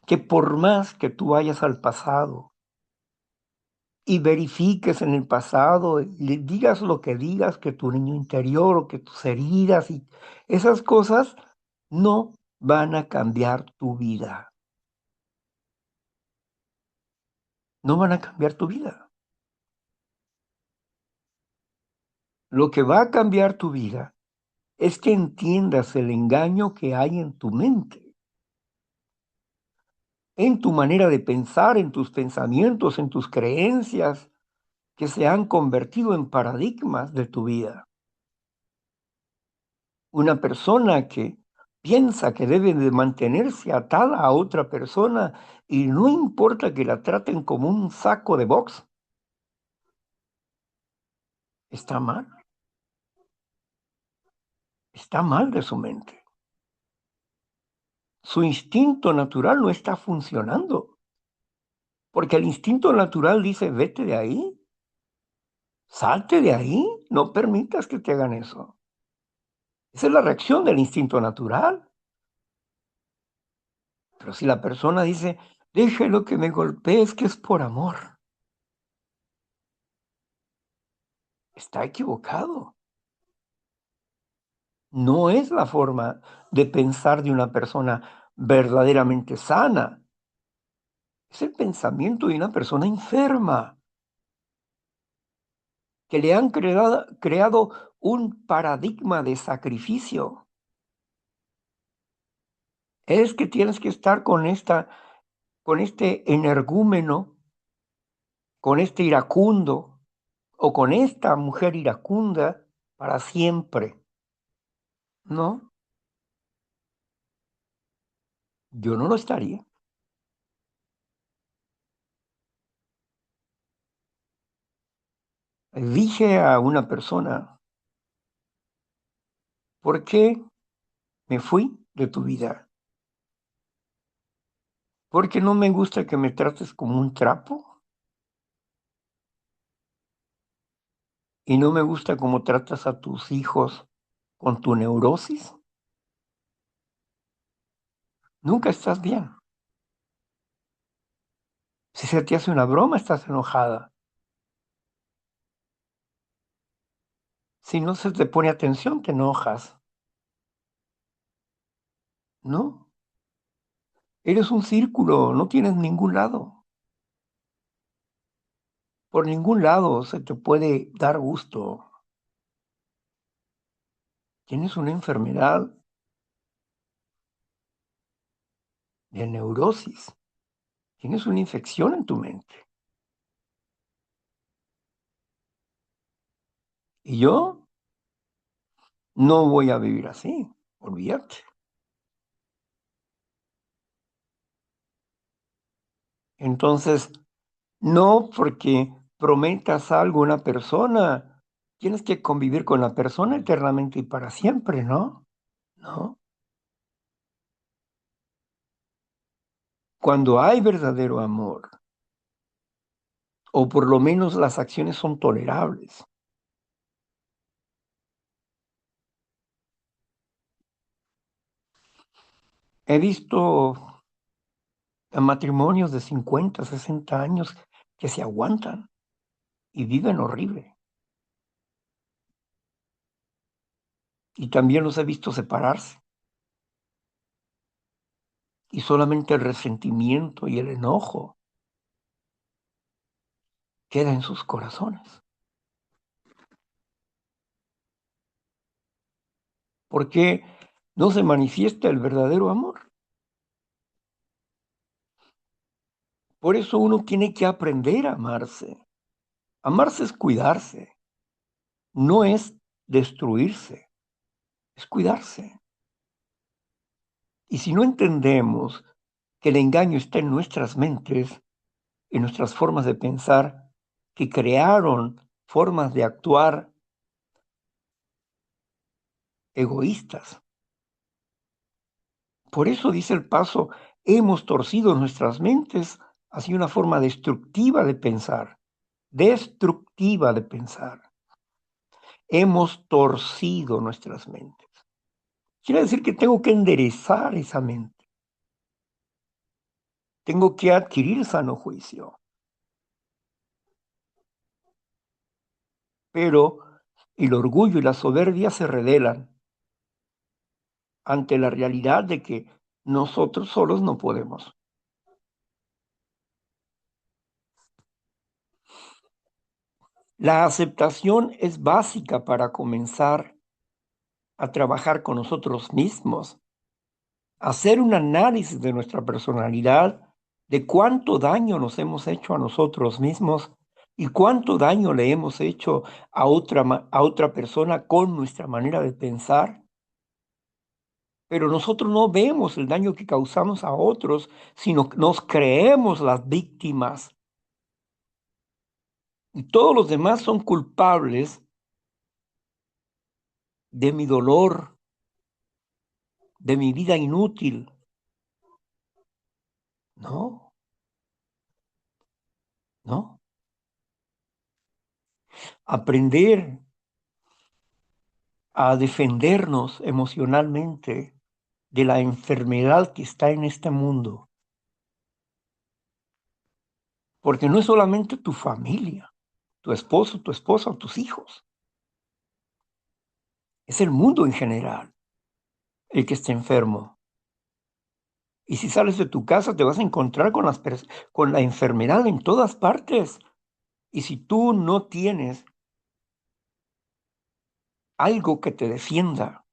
que por más que tú vayas al pasado y verifiques en el pasado, y le digas lo que digas, que tu niño interior o que tus heridas y esas cosas no van a cambiar tu vida. No van a cambiar tu vida. Lo que va a cambiar tu vida es que entiendas el engaño que hay en tu mente, en tu manera de pensar, en tus pensamientos, en tus creencias, que se han convertido en paradigmas de tu vida. Una persona que piensa que debe de mantenerse atada a otra persona y no importa que la traten como un saco de box, está mal de su mente. Su instinto natural no está funcionando, porque el instinto natural dice, vete de ahí, salte de ahí, no permitas que te hagan eso. Esa es la reacción del instinto natural. Pero si la persona dice, déjelo que me golpee, es que es por amor, está equivocado. No es la forma de pensar de una persona verdaderamente sana. Es el pensamiento de una persona enferma, que le han creado un paradigma de sacrificio. Es que tienes que estar con este energúmeno, con este iracundo o con esta mujer iracunda para siempre. No, yo no lo estaría. Dije a una persona, ¿por qué me fui de tu vida? Porque no me gusta que me trates como un trapo y no me gusta cómo tratas a tus hijos con tu neurosis. Nunca estás bien. Si se te hace una broma, estás enojada. Si no se te pone atención, te enojas. ¿No? Eres un círculo, no tienes ningún lado. Por ningún lado se te puede dar gusto. Tienes una enfermedad de neurosis. Tienes una infección en tu mente. Y yo no voy a vivir así. Olvídate. Entonces, no porque prometas algo a una persona, tienes que convivir con la persona eternamente y para siempre, ¿no? No. Cuando hay verdadero amor, o por lo menos las acciones son tolerables. He visto a matrimonios de 50, 60 años que se aguantan y viven horrible. Y también los he visto separarse y solamente el resentimiento y el enojo queda en sus corazones. Porque no se manifiesta el verdadero amor. Por eso uno tiene que aprender a amarse. Amarse es cuidarse, no es destruirse, es cuidarse. Y si no entendemos que el engaño está en nuestras mentes, en nuestras formas de pensar, que crearon formas de actuar egoístas. Por eso dice el paso, hemos torcido nuestras mentes hacia una forma destructiva de pensar. Hemos torcido nuestras mentes. Quiere decir que tengo que enderezar esa mente. Tengo que adquirir sano juicio. Pero el orgullo y la soberbia se rebelan ante la realidad de que nosotros solos no podemos. La aceptación es básica para comenzar a trabajar con nosotros mismos, hacer un análisis de nuestra personalidad, de cuánto daño nos hemos hecho a nosotros mismos y cuánto daño le hemos hecho a otra persona con nuestra manera de pensar. Pero nosotros no vemos el daño que causamos a otros, sino que nos creemos las víctimas. Y todos los demás son culpables de mi dolor, de mi vida inútil. No, no. Aprender a defendernos emocionalmente de la enfermedad que está en este mundo. Porque no es solamente tu familia, tu esposo, tu esposa o tus hijos. Es el mundo en general el que está enfermo. Y si sales de tu casa te vas a encontrar con la enfermedad en todas partes. Y si tú no tienes algo que te defienda,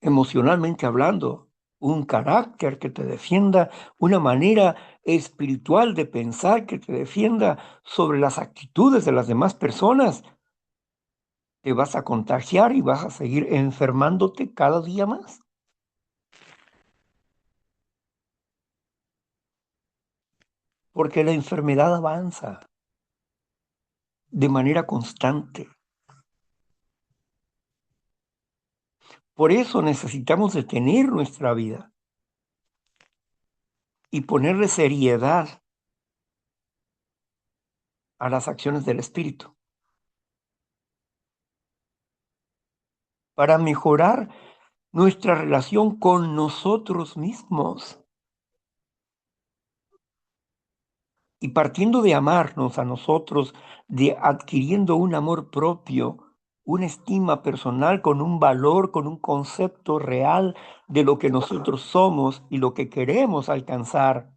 emocionalmente hablando, un carácter que te defienda, una manera espiritual de pensar que te defienda sobre las actitudes de las demás personas, te vas a contagiar y vas a seguir enfermándote cada día más. Porque la enfermedad avanza de manera constante. Por eso necesitamos detener nuestra vida. y ponerle seriedad a las acciones del Espíritu para mejorar nuestra relación con nosotros mismos. Y partiendo de amarnos a nosotros, de adquiriendo un amor propio, una estima personal con un valor, con un concepto real de lo que nosotros somos y lo que queremos alcanzar.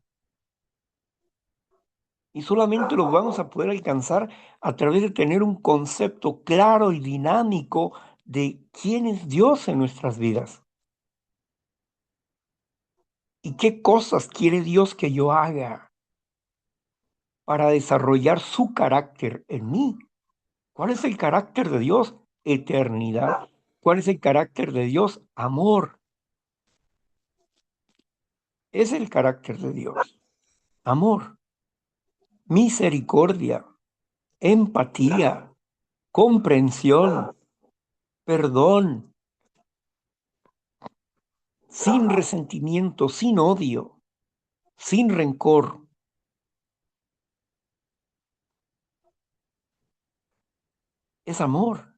Y solamente lo vamos a poder alcanzar a través de tener un concepto claro y dinámico de quién es Dios en nuestras vidas. ¿Y qué cosas quiere Dios que yo haga para desarrollar su carácter en mí? ¿Cuál es el carácter de Dios? Eternidad. ¿Cuál es el carácter de Dios? Amor. Es el carácter de Dios. Amor, misericordia, empatía, comprensión, perdón, sin resentimiento, sin odio, sin rencor. Es amor.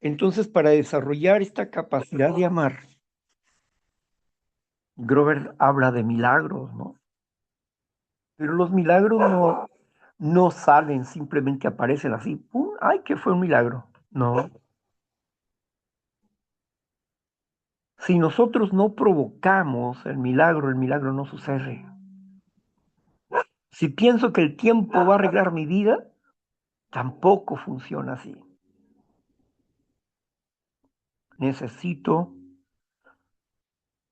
Entonces, para desarrollar esta capacidad de amar, Grover habla de milagros, ¿no? Pero los milagros no salen, simplemente aparecen así. ¡Pum! ¡Ay, que fue un milagro! No. Si nosotros no provocamos el milagro no sucede. Si pienso que el tiempo va a arreglar mi vida, tampoco funciona así. Necesito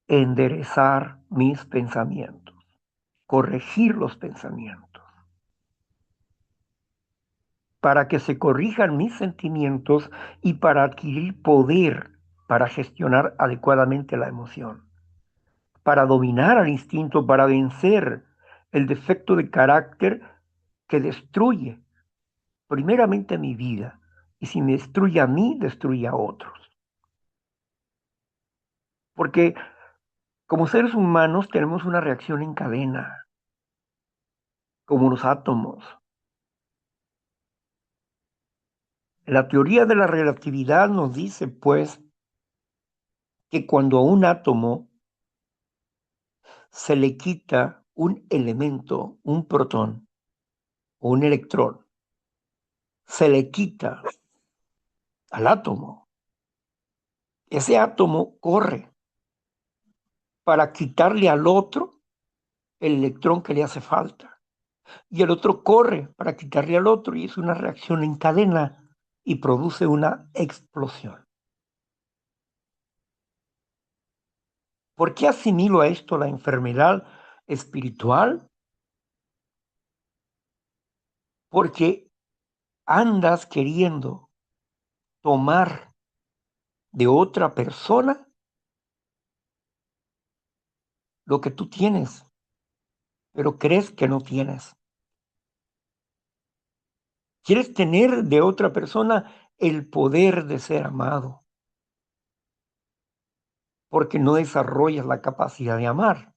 enderezar mis pensamientos, corregir los pensamientos, para que se corrijan mis sentimientos y para adquirir poder para gestionar adecuadamente la emoción, para dominar al instinto, para vencer el defecto de carácter que destruye primeramente mi vida, y si me destruye a mí, destruye a otros. Porque como seres humanos tenemos una reacción en cadena, como los átomos. La teoría de la relatividad nos dice, pues, que cuando a un átomo se le quita un elemento, un protón o un electrón, se le quita al átomo. Ese átomo corre para quitarle al otro el electrón que le hace falta. Y el otro corre para quitarle al otro y es una reacción en cadena y produce una explosión. ¿Por qué asimilo a esto la enfermedad espiritual? Porque andas queriendo tomar de otra persona lo que tú tienes, pero crees que no tienes. Quieres tener de otra persona el poder de ser amado, porque no desarrollas la capacidad de amar,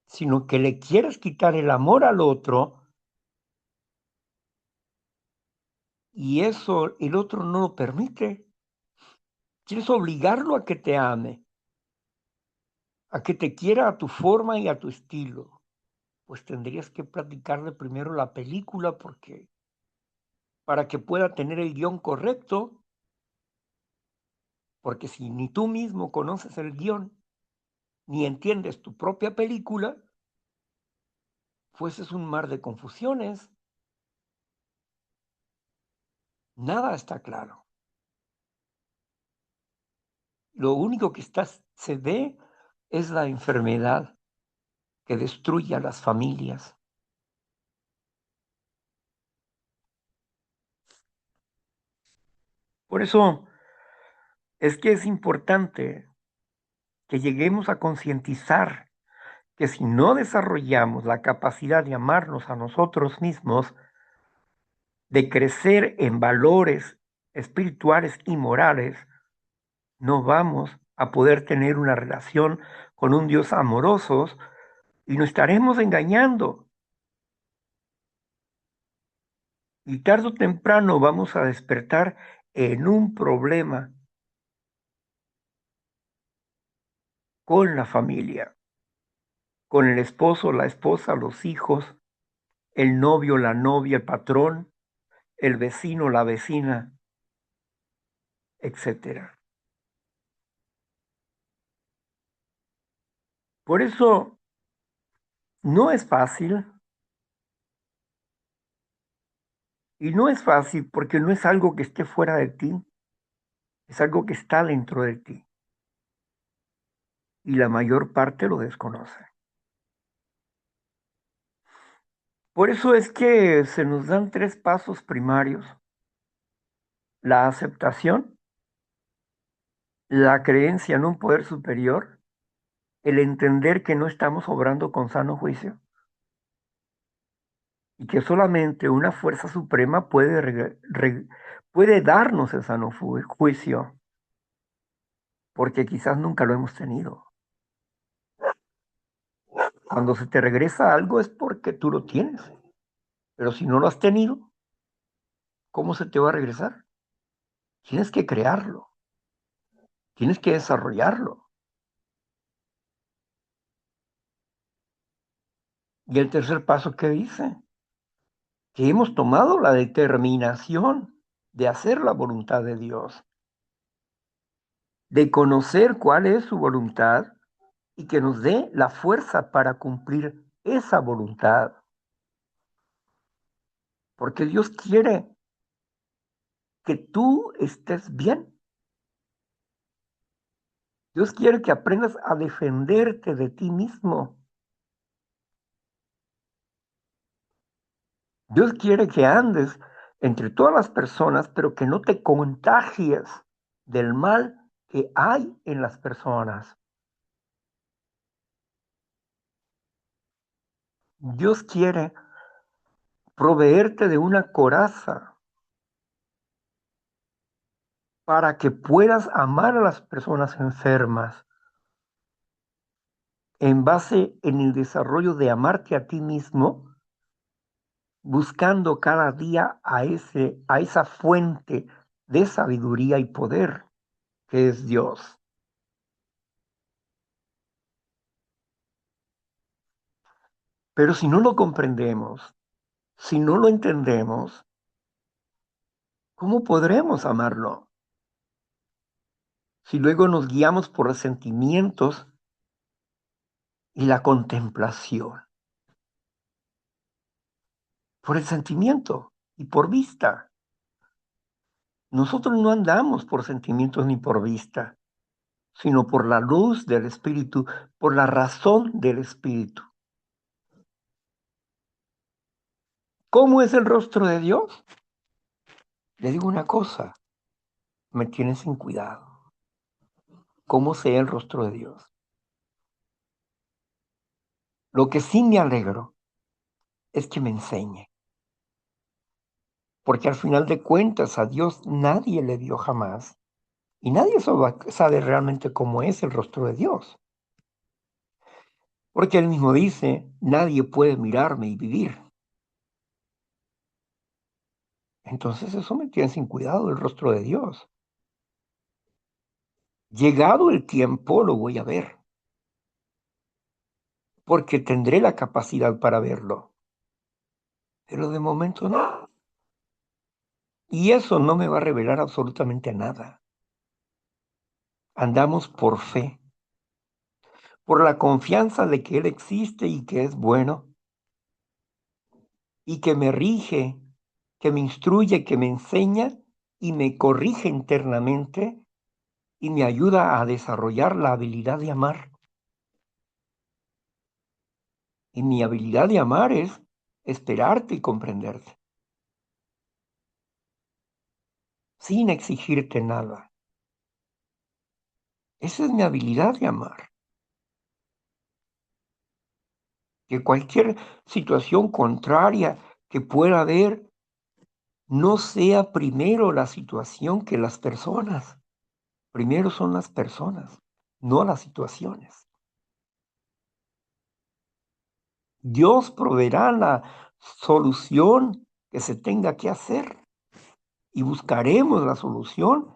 sino que le quieres quitar el amor al otro y eso el otro no lo permite. Quieres obligarlo a que te ame, a que te quiera a tu forma y a tu estilo. Pues tendrías que platicarle primero la película porque para que pueda tener el guión correcto, porque si ni tú mismo conoces el guión, ni entiendes tu propia película, pues es un mar de confusiones. Nada está claro. Lo único que se ve es la enfermedad que destruye a las familias. Por eso es que es importante que lleguemos a concientizar que si no desarrollamos la capacidad de amarnos a nosotros mismos, de crecer en valores, espirituales y morales, no vamos a poder tener una relación con un Dios amoroso y nos estaremos engañando. Y tarde o temprano vamos a despertar en un problema con la familia, con el esposo, la esposa, los hijos, el novio, la novia, el patrón, el vecino, la vecina, etcétera. Por eso no es fácil, y no es fácil porque no es algo que esté fuera de ti, es algo que está dentro de ti, y la mayor parte lo desconoce. Por eso es que se nos dan tres pasos primarios: la aceptación, la creencia en un poder superior, el entender que no estamos obrando con sano juicio y que solamente una fuerza suprema puede darnos el sano juicio, porque quizás nunca lo hemos tenido. Cuando se te regresa algo es porque tú lo tienes, pero si no lo has tenido, ¿cómo se te va a regresar? Tienes que crearlo, tienes que desarrollarlo. Y el tercer paso, ¿qué dice? Que hemos tomado la determinación de hacer la voluntad de Dios, de conocer cuál es su voluntad y que nos dé la fuerza para cumplir esa voluntad. Porque Dios quiere que tú estés bien. Dios quiere que aprendas a defenderte de ti mismo. Dios quiere que andes entre todas las personas, pero que no te contagies del mal que hay en las personas. Dios quiere proveerte de una coraza para que puedas amar a las personas enfermas en base en el desarrollo de amarte a ti mismo, buscando cada día a esa fuente de sabiduría y poder que es Dios. Pero si no lo comprendemos, si no lo entendemos, ¿cómo podremos amarlo? Si luego nos guiamos por los sentimientos y la contemplación, por el sentimiento y por vista. Nosotros no andamos por sentimientos ni por vista, sino por la luz del Espíritu, por la razón del Espíritu. ¿Cómo es el rostro de Dios? Le digo una cosa, me tiene sin cuidado. ¿Cómo sea el rostro de Dios? Lo que sí me alegro es que me enseñe, porque al final de cuentas a Dios nadie le vio jamás y nadie sabe realmente cómo es el rostro de Dios, porque él mismo dice, nadie puede mirarme y vivir. Entonces eso me tiene sin cuidado el rostro de Dios. Llegado el tiempo lo voy a ver, porque tendré la capacidad para verlo, pero de momento no. Y eso no me va a revelar absolutamente nada. Andamos por fe, por la confianza de que Él existe y que es bueno, y que me rige, que me instruye, que me enseña y me corrige internamente y me ayuda a desarrollar la habilidad de amar. Y mi habilidad de amar es esperarte y comprenderte, sin exigirte nada. Esa es mi habilidad de amar. Que cualquier situación contraria que pueda haber, no sea primero la situación que las personas. Primero son las personas, no las situaciones. Dios proveerá la solución que se tenga que hacer y buscaremos la solución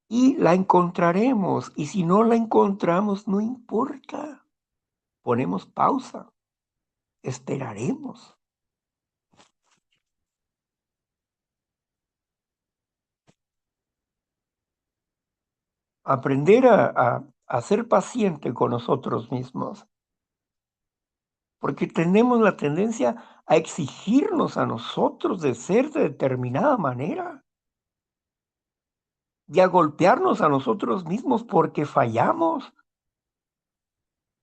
y la encontraremos. Y si no la encontramos, no importa. Ponemos pausa, esperaremos. Aprender a ser paciente con nosotros mismos, porque tenemos la tendencia a exigirnos a nosotros de ser de determinada manera y a golpearnos a nosotros mismos porque fallamos.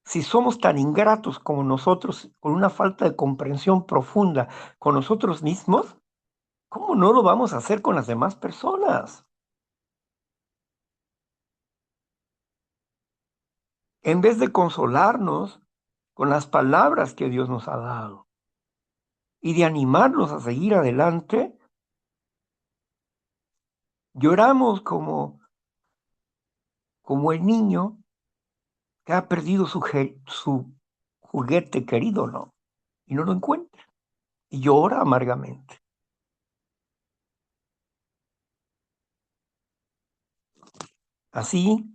Si somos tan ingratos como nosotros, con una falta de comprensión profunda con nosotros mismos, ¿cómo no lo vamos a hacer con las demás personas? En vez de consolarnos con las palabras que Dios nos ha dado y de animarnos a seguir adelante, lloramos como el niño que ha perdido su juguete querido, ¿no? Y no lo encuentra. Y llora amargamente. Así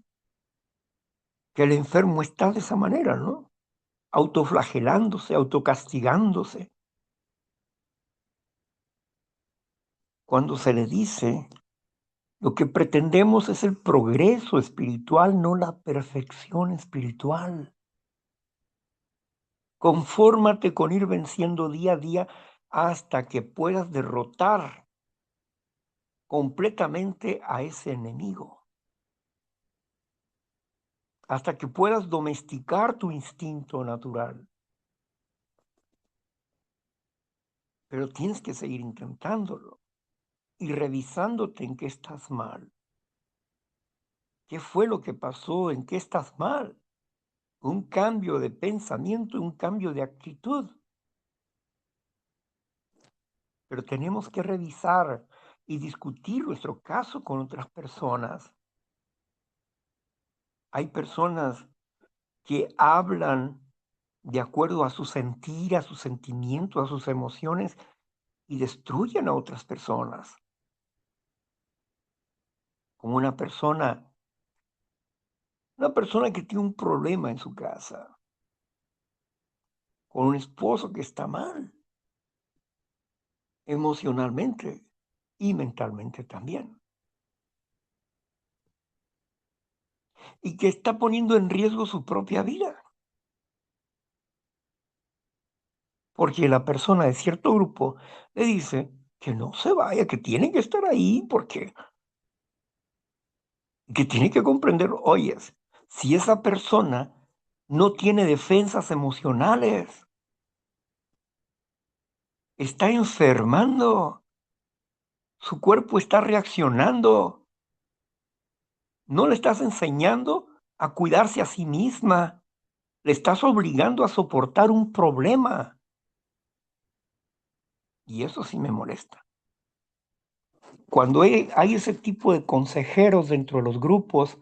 que el enfermo está de esa manera, ¿no? Autoflagelándose, autocastigándose. Cuando se le dice, lo que pretendemos es el progreso espiritual, no la perfección espiritual. Confórmate con ir venciendo día a día hasta que puedas derrotar completamente a ese enemigo, hasta que puedas domesticar tu instinto natural. Pero tienes que seguir intentándolo y revisándote en qué estás mal. ¿Qué fue lo que pasó? ¿En qué estás mal? Un cambio de pensamiento, un cambio de actitud. Pero tenemos que revisar y discutir nuestro caso con otras personas. Hay personas que hablan de acuerdo a su sentir, a su sentimiento, a sus emociones y destruyen a otras personas. Como una persona que tiene un problema en su casa, con un esposo que está mal, emocionalmente y mentalmente también. Y que está poniendo en riesgo su propia vida. Porque la persona de cierto grupo le dice que no se vaya, que tiene que estar ahí porque que tiene que comprender, oyes, si esa persona no tiene defensas emocionales, está enfermando, su cuerpo está reaccionando, no le estás enseñando a cuidarse a sí misma, le estás obligando a soportar un problema. Y eso sí me molesta. Cuando hay ese tipo de consejeros dentro de los grupos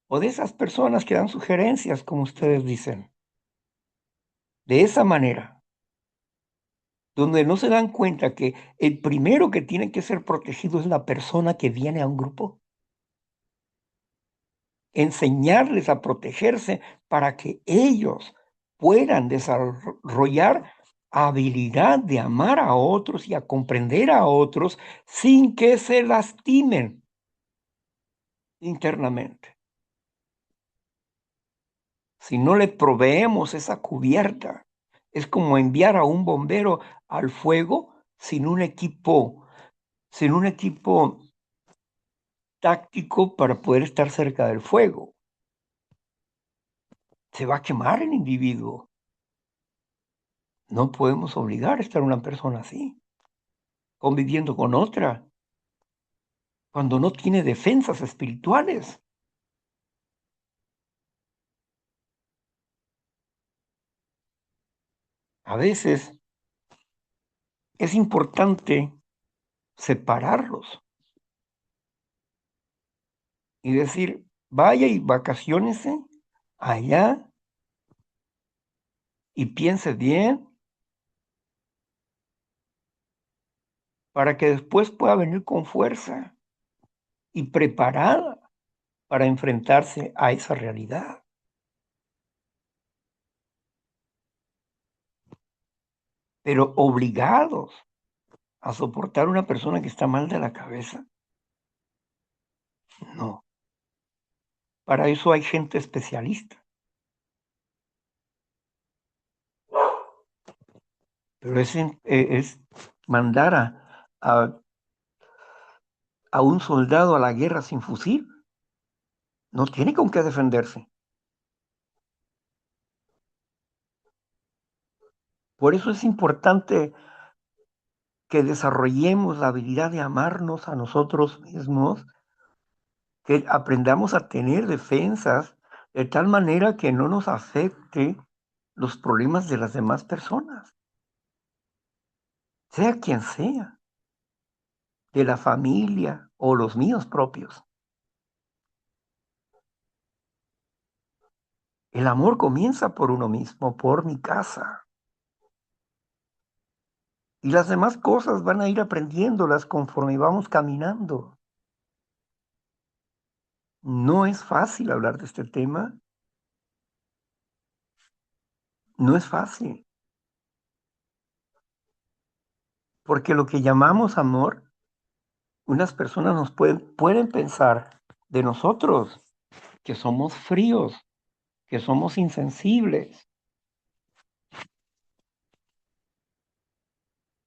o de esas personas que dan sugerencias, como ustedes dicen, de esa manera, donde no se dan cuenta que el primero que tiene que ser protegido es la persona que viene a un grupo, enseñarles a protegerse para que ellos puedan desarrollar habilidad de amar a otros y a comprender a otros sin que se lastimen internamente. Si no le proveemos esa cubierta, es como enviar a un bombero al fuego sin un equipo táctico para poder estar cerca del fuego. Se va a quemar el individuo. No podemos obligar a estar una persona así, conviviendo con otra, cuando no tiene defensas espirituales. A veces es importante separarlos y decir, vaya y vacaciónese allá y piense bien para que después pueda venir con fuerza y preparada para enfrentarse a esa realidad. Pero obligados a soportar una persona que está mal de la cabeza, no. Para eso hay gente especialista. Pero es mandar a un soldado a la guerra sin fusil. No tiene con qué defenderse. Por eso es importante que desarrollemos la habilidad de amarnos a nosotros mismos, que aprendamos a tener defensas de tal manera que no nos afecte los problemas de las demás personas, sea quien sea, de la familia o los míos propios. El amor comienza por uno mismo, por mi casa. Y las demás cosas van a ir aprendiéndolas conforme vamos caminando. No es fácil hablar de este tema. No es fácil. Porque lo que llamamos amor, unas personas pueden pensar de nosotros que somos fríos, que somos insensibles,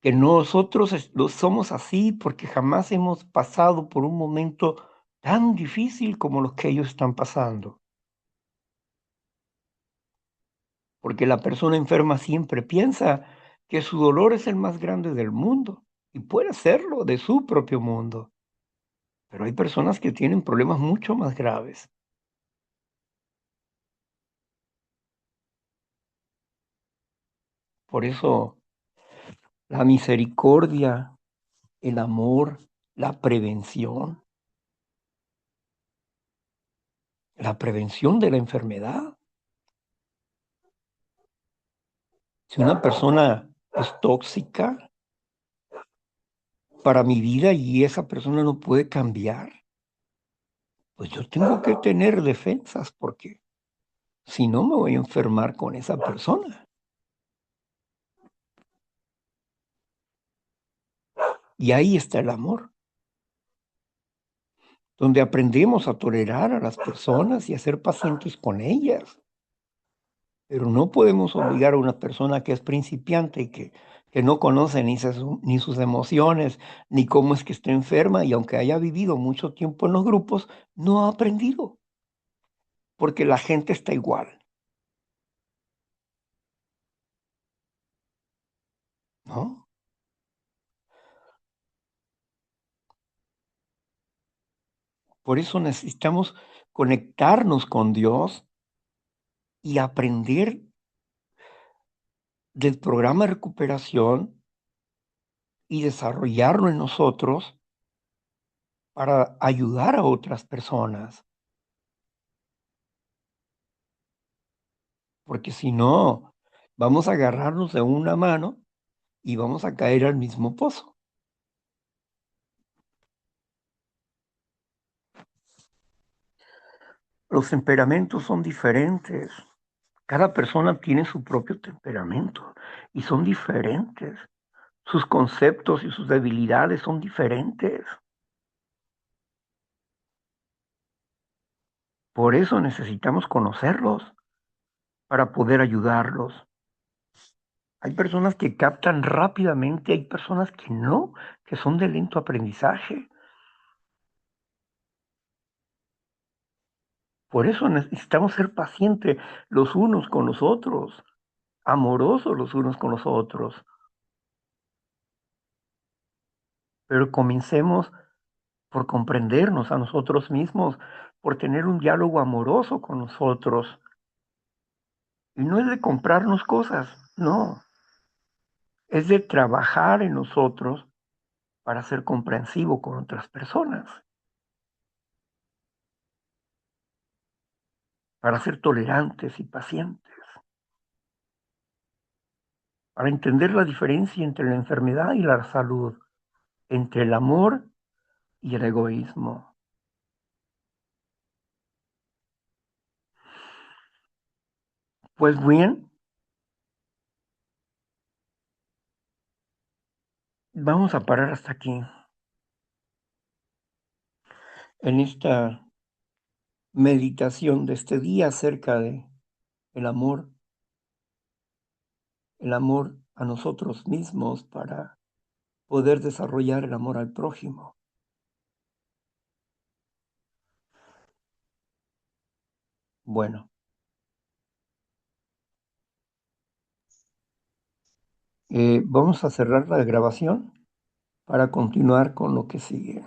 que nosotros somos así porque jamás hemos pasado por un momento tan difícil como los que ellos están pasando. Porque la persona enferma siempre piensa que su dolor es el más grande del mundo y puede serlo de su propio mundo. Pero hay personas que tienen problemas mucho más graves. Por eso la misericordia, el amor, la prevención de la enfermedad. Si una persona es tóxica para mi vida y esa persona no puede cambiar, pues yo tengo que tener defensas porque si no me voy a enfermar con esa persona. Y ahí está el amor, donde aprendemos a tolerar a las personas y a ser pacientes con ellas. Pero no podemos obligar a una persona que es principiante y que no conoce ni sus emociones, ni cómo es que está enferma, y aunque haya vivido mucho tiempo en los grupos, no ha aprendido, porque la gente está igual, ¿no? Por eso necesitamos conectarnos con Dios y aprender del programa de recuperación y desarrollarlo en nosotros para ayudar a otras personas, porque si no, vamos a agarrarnos de una mano y vamos a caer al mismo pozo. Los temperamentos son diferentes. Cada persona tiene su propio temperamento y son diferentes. Sus conceptos y sus debilidades son diferentes. Por eso necesitamos conocerlos para poder ayudarlos. Hay personas que captan rápidamente, hay personas que no, que son de lento aprendizaje. Por eso necesitamos ser pacientes los unos con los otros, amorosos los unos con los otros. Pero comencemos por comprendernos a nosotros mismos, por tener un diálogo amoroso con nosotros. Y no es de comprarnos cosas, no, es de trabajar en nosotros para ser comprensivo con otras personas, para ser tolerantes y pacientes, para entender la diferencia entre la enfermedad y la salud, entre el amor y el egoísmo. Pues bien, vamos a parar hasta aquí en esta meditación de este día acerca de el amor a nosotros mismos para poder desarrollar el amor al prójimo. Bueno, vamos a cerrar la grabación para continuar con lo que sigue.